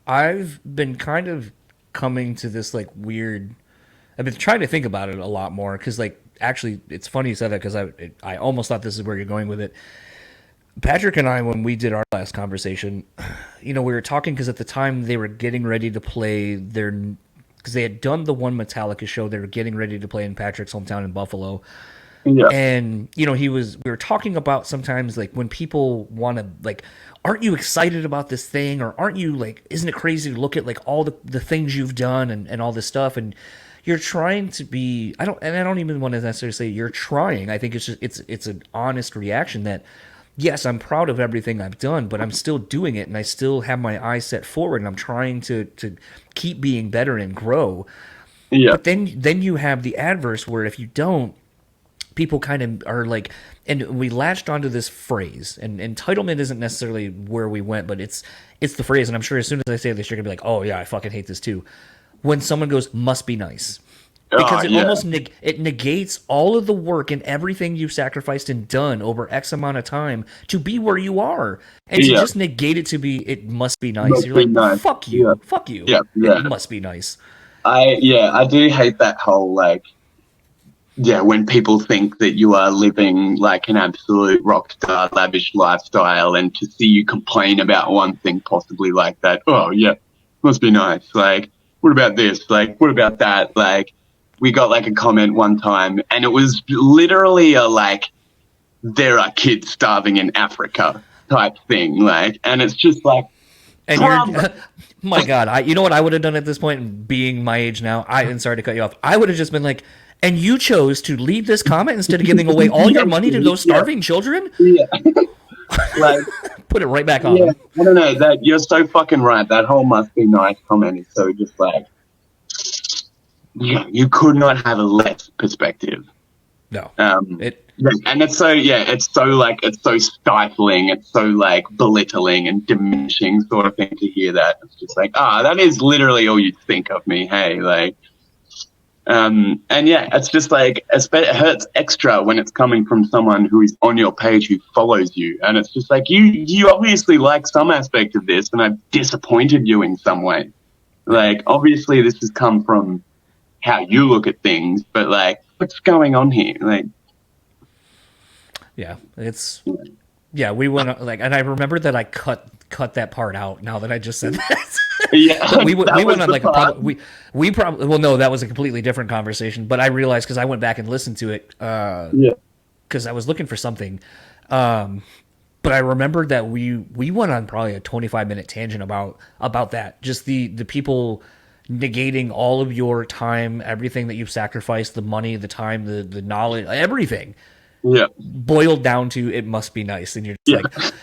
I've been kind of coming to this like weird. I've been trying to think about it a lot more because, like, actually, it's funny you said that because I almost thought this is where you're going with it. Patrick and I, when we did our last conversation, we were talking because at the time they were getting ready to play because they had done the one Metallica show. They were getting ready to play in Patrick's hometown in Buffalo. Yeah. And, we were talking about sometimes like when people want to like, aren't you excited about this thing? Or aren't you like, isn't it crazy to look at like all the things you've done and all this stuff? And you're trying to be, I don't even want to necessarily say you're trying. I think it's just, it's an honest reaction that, yes, I'm proud of everything I've done, but I'm still doing it and I still have my eyes set forward and I'm trying to keep being better and grow. Yeah. But then you have the adverse where if you don't, people kind of are like, and we latched onto this phrase, and entitlement isn't necessarily where we went, but it's the phrase, and I'm sure as soon as I say this, you're gonna be like, oh yeah, I fucking hate this too. When someone goes, must be nice. Because it almost it negates all of the work and everything you've sacrificed and done over X amount of time to be where you are. And to just negate it to be, it must be nice. You're like, nice. Fuck you. Yeah. Fuck you. Yeah. It must be nice. I do hate that whole, like, when people think that you are living like an absolute rock star, lavish lifestyle, and to see you complain about one thing possibly like that, oh, yeah, must be nice. Like, what about this? Like, what about that? Like, we got like a comment one time and it was literally a like, there are kids starving in Africa type thing. Like, and it's just like, and you're, my God, you know what I would have done at this point, being my age now, and sorry to cut you off, I would have just been like, and you chose to leave this comment instead of giving away all your money to those starving children? Yeah. Like, put it right back on. Yeah, I don't know, that you're so fucking right. That whole must be nice comment is so just like, yeah, you could not have a less perspective. No. And it's so, it's so like, it's so stifling. It's so like belittling and diminishing sort of thing to hear that. It's just like, that is literally all you think of me. Hey, like, and yeah, it's just like, it hurts extra when it's coming from someone who is on your page, who follows you. And it's just like, you obviously like some aspect of this and I've disappointed you in some way. Like, obviously this has come from how you look at things, but like, what's going on here? Like, we went like, and I remember that I cut that part out. Now that I just said that, we went on like we probably, well, no, that was a completely different conversation. But I realized because I went back and listened to it, because I was looking for something. But I remembered that we went on probably a 25-minute tangent about that, just the people negating all of your time, everything that you've sacrificed, the money, the time, the knowledge, everything. Yeah. Boiled down to, it must be nice. And you're just like,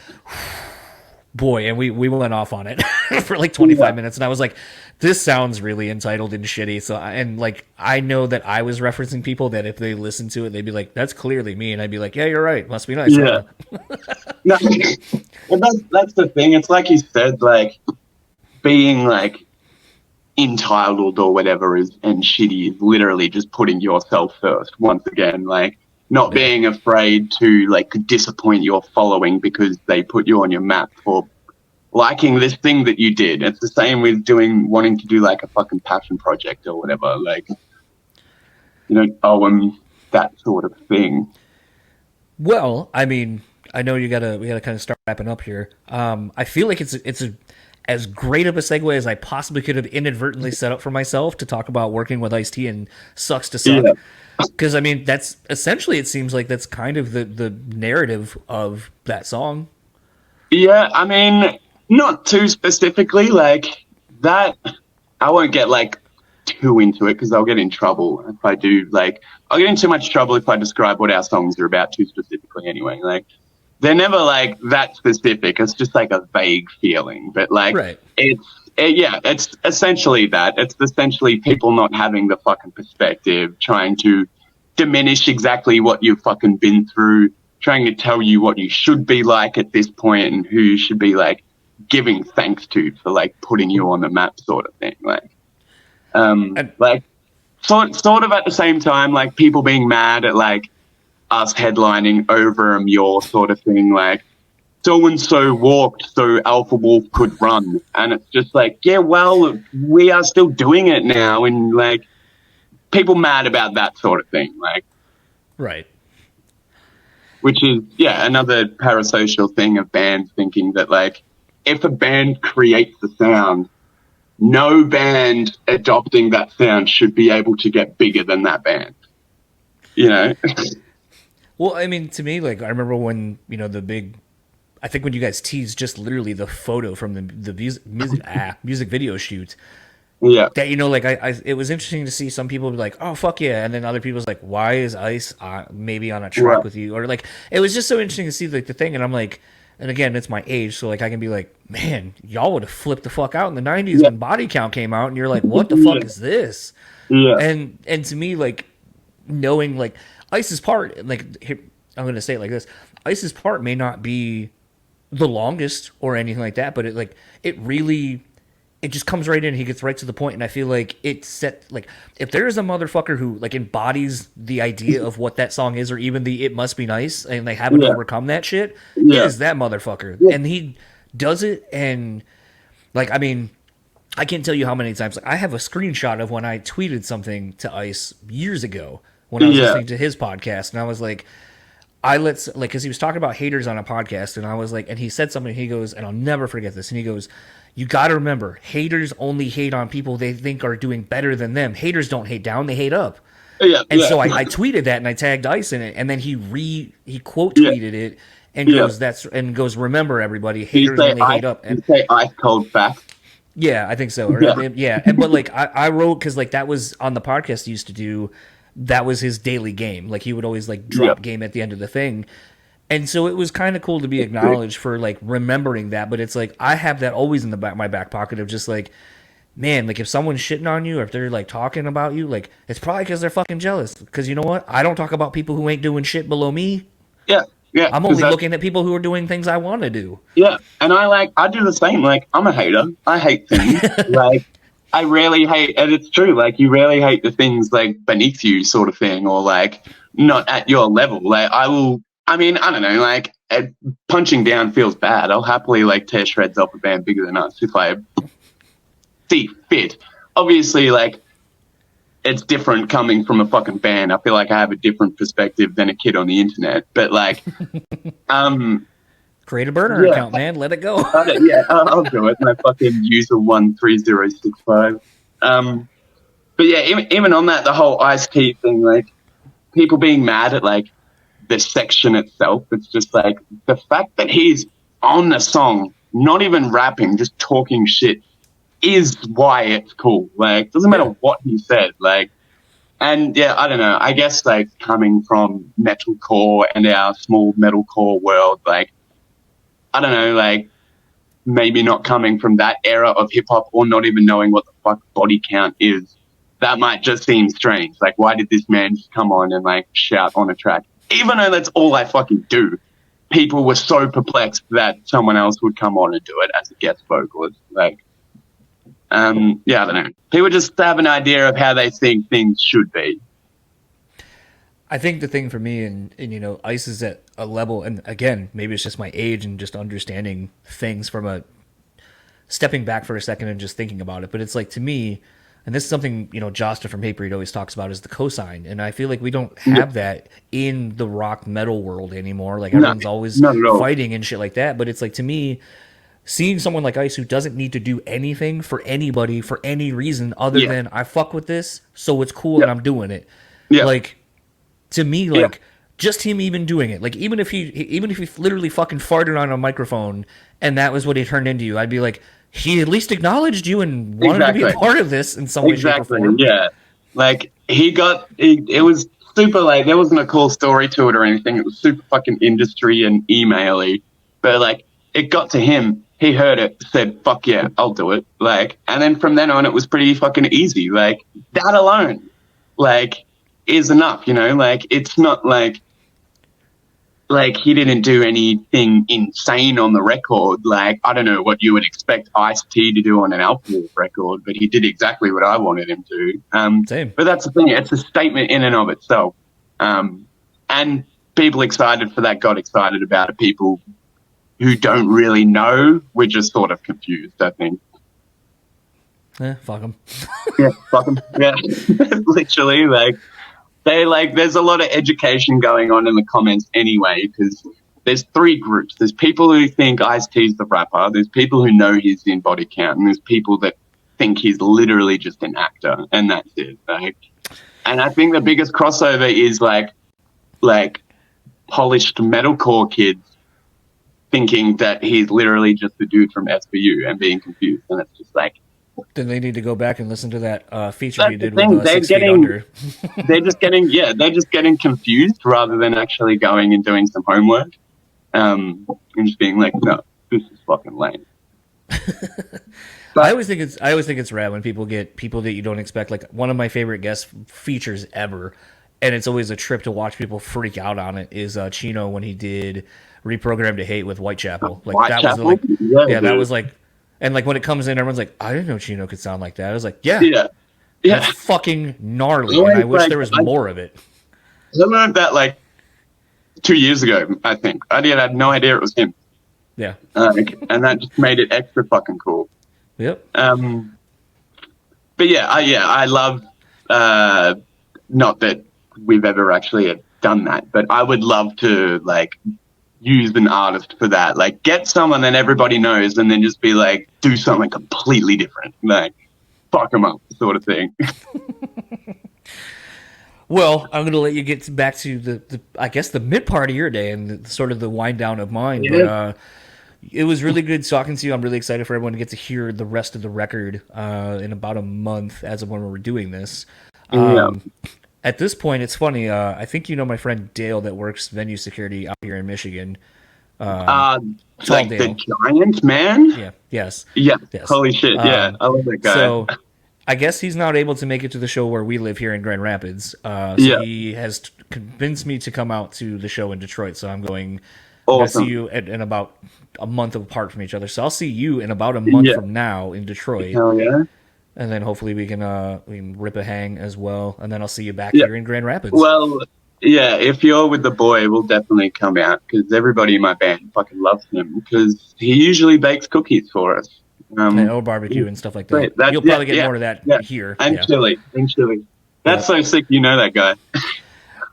boy, and we went off on it for like 25 minutes. And I was like, this sounds really entitled and shitty. So, I know that I was referencing people that if they listen to it, they'd be like, that's clearly me. And I'd be like, yeah, you're right. Must be nice. Yeah. No, well, that's the thing. It's like you said, like, being like entitled or whatever and shitty is literally just putting yourself first once again, like not being afraid to like disappoint your following because they put you on your map for liking this thing that you did. It's the same with wanting to do like a fucking passion project or whatever, like, that sort of thing. Well, I mean, I know we gotta kind of start wrapping up here. I feel like it's as great of a segue as I possibly could have inadvertently set up for myself to talk about working with Ice-T and Sucks to Suck. Because, I mean, that's essentially, it seems like that's kind of the narrative of that song. Yeah, I mean, not too specifically. Like, that, I won't get, like, too into it because I'll get in trouble if I do. Like, I'll get in too much trouble if I describe what our songs are about too specifically anyway. Like, they're never like that specific. It's just like a vague feeling, but like it's essentially that. It's essentially people not having the fucking perspective, trying to diminish exactly what you've fucking been through, trying to tell you what you should be like at this point and who you should be like giving thanks to for like putting you on the map, sort of thing. Like sort of at the same time, like people being mad at like us headlining over a Muir sort of thing, like so and so walked so Alphawolf could run, and it's just like, yeah, well, we are still doing it now, and like people mad about that sort of thing, like, right. Which is, yeah, another parasocial thing of bands thinking that, like, if a band creates the sound, no band adopting that sound should be able to get bigger than that band. You know? Well, I mean, to me, like, I remember when, you know, I think when you guys teased just literally the photo from the music video shoot. Yeah. That, you know, like, it was interesting to see some people be like, oh, fuck yeah. And then other people's like, why is Ice maybe on a track with you? Or, like, it was just so interesting to see, like, the thing. And I'm like, and again, it's my age. So, like, I can be like, man, y'all would have flipped the fuck out in the 90s when Body Count came out. And you're like, what the fuck is this? Yeah. And to me, like, knowing, like, Ice's part, like, here, I'm going to say it like this. Ice's part may not be the longest or anything like that, but it really... It just comes right in. He gets right to the point, and I feel like it's set. Like, if there is a motherfucker who like embodies the idea of what that song is, or even the "It Must Be Nice," and they haven't overcome that shit, it is that motherfucker, and he does it. And like, I mean, I can't tell you how many times. Like, I have a screenshot of when I tweeted something to Ice years ago when I was listening to his podcast, and I was like, because he was talking about haters on a podcast, and I was like, and he said something. He goes, and I'll never forget this. And he goes, you got to remember, haters only hate on people they think are doing better than them. Haters don't hate down, they hate up. So I tweeted that and I tagged Ice in it, and then he quote tweeted it and goes, remember everybody, haters only hate up. And say ice cold facts. Yeah, I think so. But like I wrote, because like that was on the podcast he used to do. That was his daily game. Like he would always like drop game at the end of the thing. And so it was kind of cool to be acknowledged for like remembering that. But it's like, I have that always in my back pocket of just like, man, like if someone's shitting on you or if they're like talking about you, like it's probably because they're fucking jealous. Because you know what? I don't talk about people who ain't doing shit below me. Yeah. I'm only looking at people who are doing things I want to do. Yeah. And I do the same. Like, I'm a hater. I hate things. Like, I rarely hate, and it's true, like you rarely hate the things like beneath you sort of thing, or like not at your level. Like I don't know, like punching down feels bad. I'll happily like tear shreds off a band bigger than us if I see fit. Obviously, like it's different coming from a fucking band. I feel like I have a different perspective than a kid on the internet, but like, create a burner account, man. Let it go. I'll do it. My fucking user 13065. But yeah, even on that, the whole Ice-T thing, like people being mad at like the section itself. It's just like the fact that he's on the song, not even rapping, just talking shit, is why it's cool. Like, doesn't matter what he said. Like, and yeah, I don't know. I guess like coming from metalcore and our small metalcore world, like, I don't know, like maybe not coming from that era of hip hop or not even knowing what the fuck body count is, that might just seem strange. Like, why did this man just come on and like shout on a track? Even though that's all I fucking do, people were so perplexed that someone else would come on and do it as a guest vocalist. Like, I don't know. People just have an idea of how they think things should be. I think the thing for me, and you know, Ice is at a level, and again, maybe it's just my age and just understanding things from a stepping back for a second and just thinking about it. But it's like, to me, and this is something, you know, Josta from Hatebreed always talks about, is the cosign. And I feel like we don't have that in the rock metal world anymore. Like everyone's always fighting and shit like that. But it's like, to me, seeing someone like Ice who doesn't need to do anything for anybody for any reason other than I fuck with this, so it's cool and I'm doing it. Yeah. Like, to me, like just him even doing it, like even if he literally fucking farted on a microphone and that was what he turned into, I'd be like, he at least acknowledged you and wanted to be a part of this in some way, shape, or form. Yeah, like it was super, like there wasn't a cool story to it or anything. It was super fucking industry and email-y, but like it got to him. He heard it, said, "Fuck yeah, I'll do it." Like, and then from then on, it was pretty fucking easy. Like that alone, like, is enough. You know, like it's not like like he didn't do anything insane on the record. Like, I don't know what you would expect Ice-T to do on an Alphawolf record, but he did exactly what I wanted him to. Same. But that's the thing. It's a statement in and of itself. And people excited for that got excited about it. People who don't really know, we're just sort of confused, I think. Fuck them. Yeah, fuck them. Yeah, literally, there's a lot of education going on in the comments anyway, because there's three groups. There's people who think Ice-T's the rapper. There's people who know he's in Body Count, and there's people that think he's literally just an actor, and that's it. And I think the biggest crossover is like polished metalcore kids thinking that he's literally just the dude from SVU and being confused, and it's just like. Then they need to go back and listen to that feature you did with with 6 Feet Under. they're just getting confused rather than actually going and doing some homework, and just being like, no, this is fucking lame. I always think it's rad when people get people that you don't expect. Like one of my favorite guest features ever, and it's always a trip to watch people freak out on it, is Chino when he did Reprogrammed to Hate with Whitechapel. Like Whitechapel? That was like. And like when it comes in, everyone's like, I didn't know Chino could sound like that. I was like, yeah. That's fucking gnarly, and I wish there was more of it. I learned that like 2 years ago, I think. I had no idea it was him. Yeah. And that just made it extra fucking cool. Yep. But I love, not that we've ever actually done that, but I would love to like use an artist for that. Like get someone that everybody knows and then just be like, do something completely different. Like fuck them up sort of thing. Well, I'm going to let you get back to the I guess the mid part of your day and sort of the wind down of mine. Yeah. But it was really good talking to you. I'm really excited for everyone to get to hear the rest of the record in about a month as of when we're doing this. At this point, it's funny. I think you know my friend Dale that works venue security out here in Michigan. Like Dale. the Giant man? Yeah. Yes. Yeah. Yes. Holy shit. Yeah. I love that guy. So I guess he's not able to make it to the show where we live here in Grand Rapids. He has convinced me to come out to the show in Detroit. So I'm going to see you in about a month apart from each other. So I'll see you in about a month from now in Detroit. Hell yeah. And then hopefully we can rip a hang as well. And then I'll see you back here in Grand Rapids. Well, yeah, if you're with the boy, we'll definitely come out because everybody in my band fucking loves him because he usually bakes cookies for us. Or barbecue and stuff like that. You'll probably get more of that here. And chili. That's so sick. You know that guy.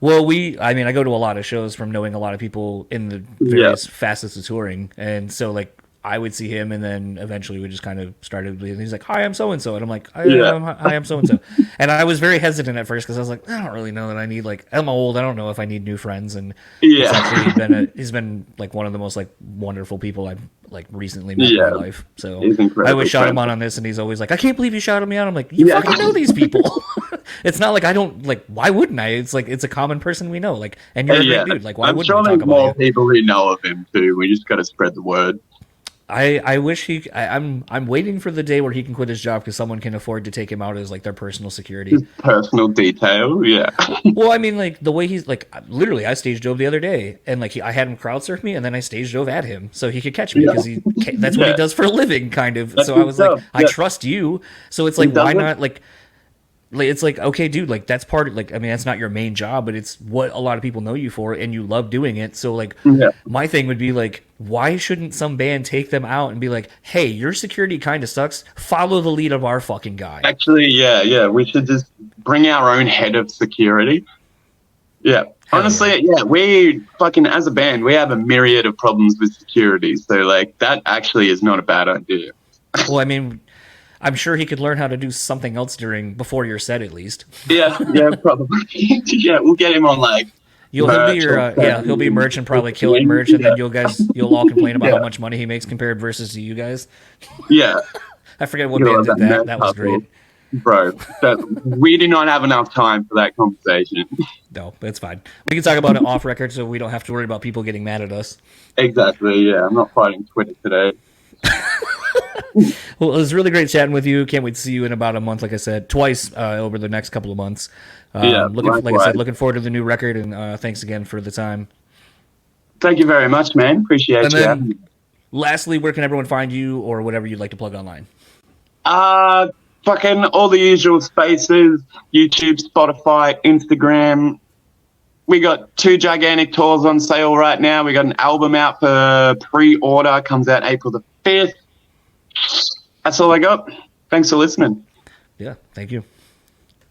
Well, I go to a lot of shows from knowing a lot of people in the various facets of touring. And so, like, I would see him, and then eventually we just kind of started. And he's like, "Hi, I'm so and so," and I'm like, "Hi, I'm so and so." And I was very hesitant at first because I was like, "I don't really know that I need I'm old. I don't know if I need new friends." And it's actually he's been like one of the most like wonderful people I've like recently met in my life. So I always shout him on this, and he's always like, "I can't believe you shouted me out." I'm like, "You fucking know these people." It's not like I don't like. Why wouldn't I? It's like it's a common person we know. Like, and you're a great dude. Like, why wouldn't we talk about you? I'm sure there's more people who know of him too. We just got to spread the word. I wish I'm waiting for the day where he can quit his job because someone can afford to take him out as like their personal security. His personal detail, yeah. Well, I mean, like the way he's like, literally, I stage dove the other day, and like I had him crowd surf me, and then I stage dove at him so he could catch me because that's what he does for a living, kind of. That's so I was like, I trust you. So it's like, why not like. It's like, okay, dude, like that's part of like, I mean, that's not your main job, but it's what a lot of people know you for and you love doing it. So like my thing would be like, why shouldn't some band take them out and be like, hey, your security kind of sucks. Follow the lead of our fucking guy. Actually, yeah. We should just bring our own head of security. Yeah. Honestly, we fucking, as a band, we have a myriad of problems with security. So like that actually is not a bad idea. Well, I mean, I'm sure he could learn how to do something else before your set, at least. Yeah, probably. Yeah, we'll get him on like. He'll be merch and probably killing merch, and then you'll all complain about how much money he makes compared versus to you guys. Yeah, I forget what band did that. That was great, bro. We do not have enough time for that conversation. No, it's fine. We can talk about it off record, so we don't have to worry about people getting mad at us. Exactly. Yeah, I'm not fighting Twitter today. Well, it was really great chatting with you. Can't wait to see you in about a month, like I said, twice over the next couple of months. Looking forward to the new record, and thanks again for the time. Thank you very much, man. Appreciate And you having me. then, lastly, where can everyone find you or whatever you'd like to plug online? Fucking all the usual spaces, YouTube, Spotify, Instagram. We got 2 gigantic tours on sale right now. We got an album out for pre-order, comes out April the 5th. That's all I got. Thanks for listening. Yeah, thank you.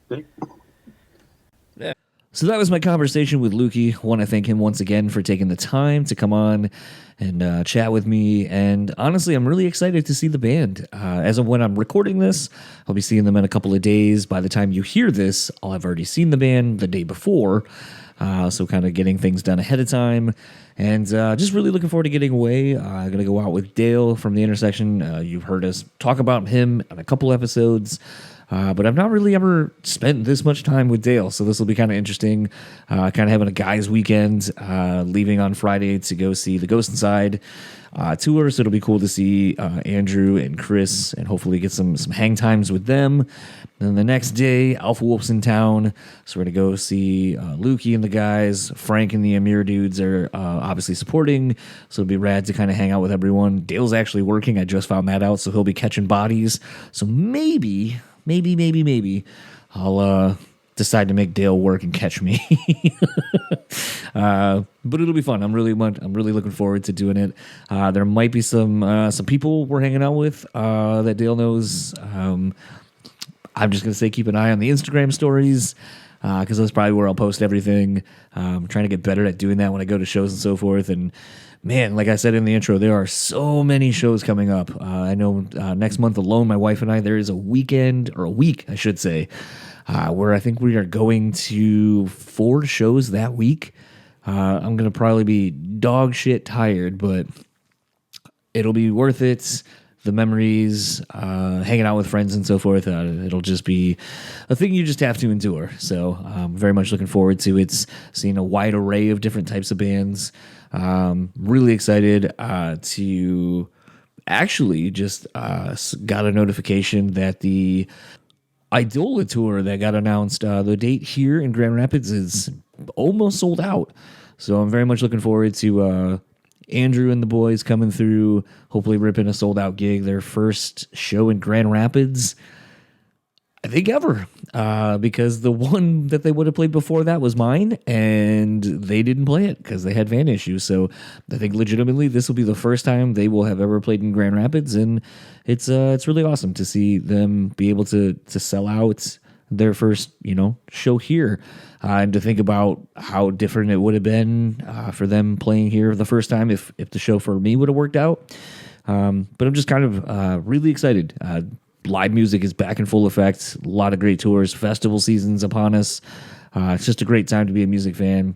Yeah. So that was my conversation with Lochie. I want to thank him once again for taking the time to come on and chat with me. And honestly, I'm really excited to see the band. As of when I'm recording this, I'll be seeing them in a couple of days. By the time you hear this, I'll have already seen the band the day before. So kind of getting things done ahead of time. And just really looking forward to getting away. I'm going to go out with Dale from The Intersection. You've heard us talk about him on a couple episodes. But I've not really ever spent this much time with Dale, so this will be kind of interesting. Kind of having a guys' weekend, leaving on Friday to go see the Ghost Inside tour, so it'll be cool to see Andrew and Chris, and hopefully get some hang times with them. And then the next day, Alphawolf's in town, so we're going to go see Lochie and the guys. Frank and the Amir dudes are obviously supporting, so it'll be rad to kind of hang out with everyone. Dale's actually working, I just found that out, so he'll be catching bodies. So maybe I'll decide to make Dale work and catch me. But it'll be fun. I'm really looking forward to doing it. There might be some people we're hanging out with that Dale knows. I'm just gonna say keep an eye on the Instagram stories because that's probably where I'll post everything. I'm trying to get better at doing that when I go to shows and so forth. And man, like I said in the intro, there are so many shows coming up. I know next month alone, my wife and I, there is a week, I should say, where I think we are going to 4 shows that week. I'm going to probably be dog shit tired, but it'll be worth it. The memories, hanging out with friends and so forth, it'll just be a thing you just have to endure. So I'm very much looking forward to it, seeing a wide array of different types of bands. Really excited to actually just got a notification that the Idola tour that got announced, the date here in Grand Rapids is almost sold out. So I'm very much looking forward to Andrew and the boys coming through, hopefully ripping a sold out gig, their first show in Grand Rapids, I think ever, because the one that they would have played before that was mine, and they didn't play it because they had van issues. So I think legitimately this will be the first time they will have ever played in Grand Rapids, and it's really awesome to see them be able to sell out their first show here, and to think about how different it would have been for them playing here the first time if the show for me would have worked out. But I'm just kind of really excited. Live music is back in full effect. A lot of great tours. Festival season's upon us. It's just a great time to be a music fan.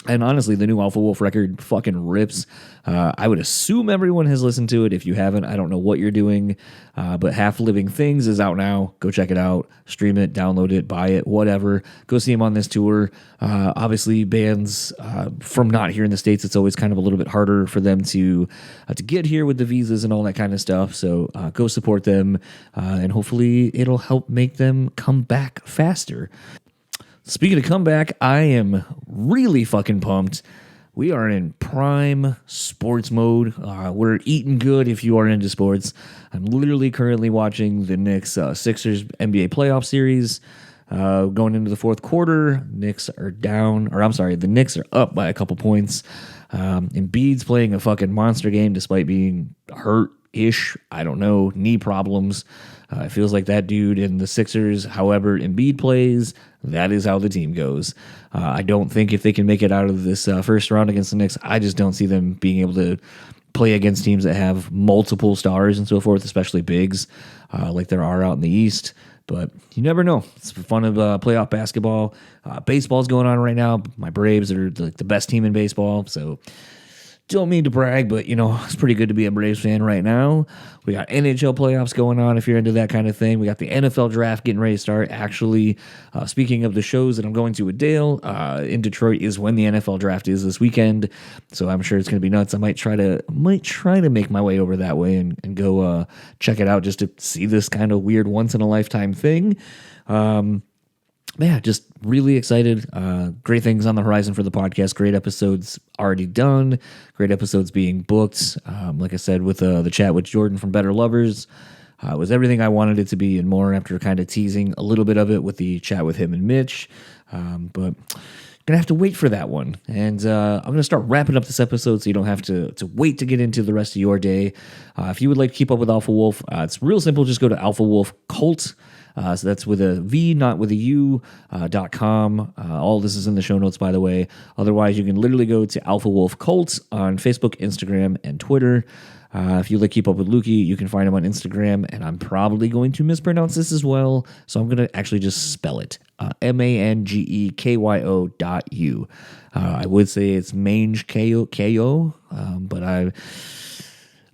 And honestly, the new Alphawolf record fucking rips. I would assume everyone has listened to it. If you haven't, I don't know what you're doing. But Half Living Things is out now. Go check it out. Stream it, download it, buy it, whatever. Go see him on this tour. Obviously, bands from not here in the States, it's always kind of a little bit harder for them to get here with the visas and all that kind of stuff. So go support them. And hopefully it'll help make them come back faster. Speaking of comeback, I am really fucking pumped. We are in prime sports mode. We're eating good if you are into sports. I'm literally currently watching the Knicks Sixers NBA playoff series. Going into the fourth quarter, Knicks are down, the Knicks are up by a couple points. Embiid's playing a fucking monster game despite being hurt-ish. I don't know, knee problems. It feels like that dude in the Sixers, however Embiid plays, that is how the team goes. I don't think if they can make it out of this first round against the Knicks, I just don't see them being able to play against teams that have multiple stars and so forth, especially bigs, like there are out in the East. But you never know. It's fun of playoff basketball. Baseball's going on right now. My Braves are like the best team in baseball, so don't mean to brag, but, it's pretty good to be a Braves fan right now. We got NHL playoffs going on if you're into that kind of thing. We got the NFL draft getting ready to start. Actually, speaking of the shows that I'm going to with Dale, in Detroit is when the NFL draft is this weekend. So I'm sure it's going to be nuts. I might try to make my way over that way and go check it out just to see this kind of weird once-in-a-lifetime thing. yeah, just really excited. Great things on the horizon for the podcast. Great episodes already done. Great episodes being booked. Like I said, with the chat with Jordan from Better Lovers, it was everything I wanted it to be and more after kind of teasing a little bit of it with the chat with him and Mitch. But gonna have to wait for that one. And I'm gonna start wrapping up this episode so you don't have to wait to get into the rest of your day. If you would like to keep up with Alphawolf, it's real simple. Just go to Alphawolf Cult. So that's with a V, not with a U, .com. All this is in the show notes, by the way. Otherwise, you can literally go to Alphawolf Cult on Facebook, Instagram, and Twitter. If you like keep up with Lochie, you can find him on Instagram, and I'm probably going to mispronounce this as well, so I'm going to actually just spell it. MANGEKYO.U. I would say it's Mange Keogh, but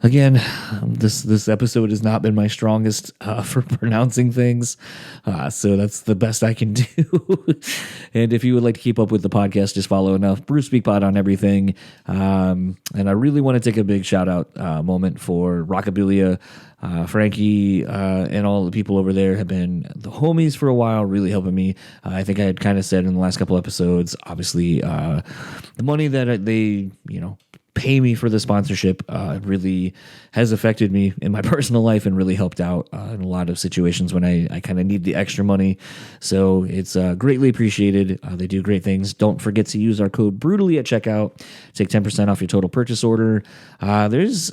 Again, this episode has not been my strongest for pronouncing things, so that's the best I can do. And if you would like to keep up with the podcast, just follow enough Bruce Speak Pod on everything. And I really want to take a big shout out moment for Rockabilia. Frankie and all the people over there have been the homies for a while, really helping me. I think I had kind of said in the last couple episodes, obviously, the money that they, pay me for the sponsorship really has affected me in my personal life and really helped out in a lot of situations when I kind of need the extra money. So it's greatly appreciated. They do great things. Don't forget to use our code BRUTALLY at checkout. Take 10% off your total purchase order. There's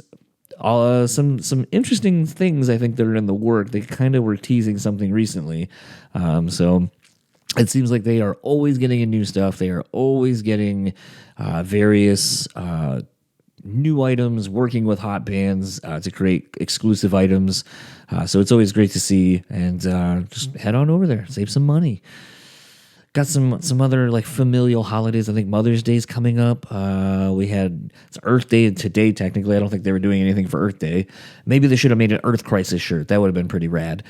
some interesting things I think that are in the work. They kind of were teasing something recently. So it seems like they are always getting in new stuff. They are always getting various new items, working with hot bands to create exclusive items. So it's always great to see. And just head on over there, save some money. Got some other like familial holidays. I think Mother's Day is coming up. It's Earth Day today. Technically, I don't think they were doing anything for Earth Day. Maybe they should have made an Earth Crisis shirt. That would have been pretty rad.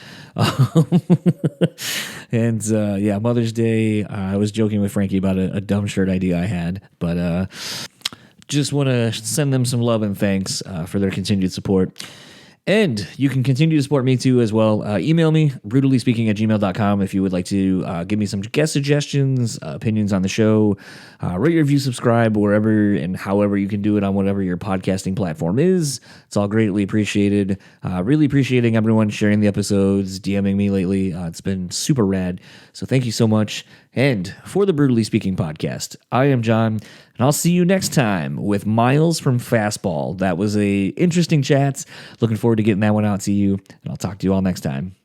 And Mother's Day. I was joking with Frankie about a dumb shirt idea I had, but just want to send them some love and thanks for their continued support. And you can continue to support me too as well. Email me, brutallyspeaking@gmail.com if you would like to give me some guest suggestions, opinions on the show. Rate, review, subscribe wherever and however you can do it on whatever your podcasting platform is. It's all greatly appreciated. Really appreciating everyone sharing the episodes, DMing me lately. It's been super rad. So thank you so much. And for the Brutally Speaking podcast, I am John, and I'll see you next time with Miles from Fastball. That was a interesting chat. Looking forward to getting that one out to you, and I'll talk to you all next time.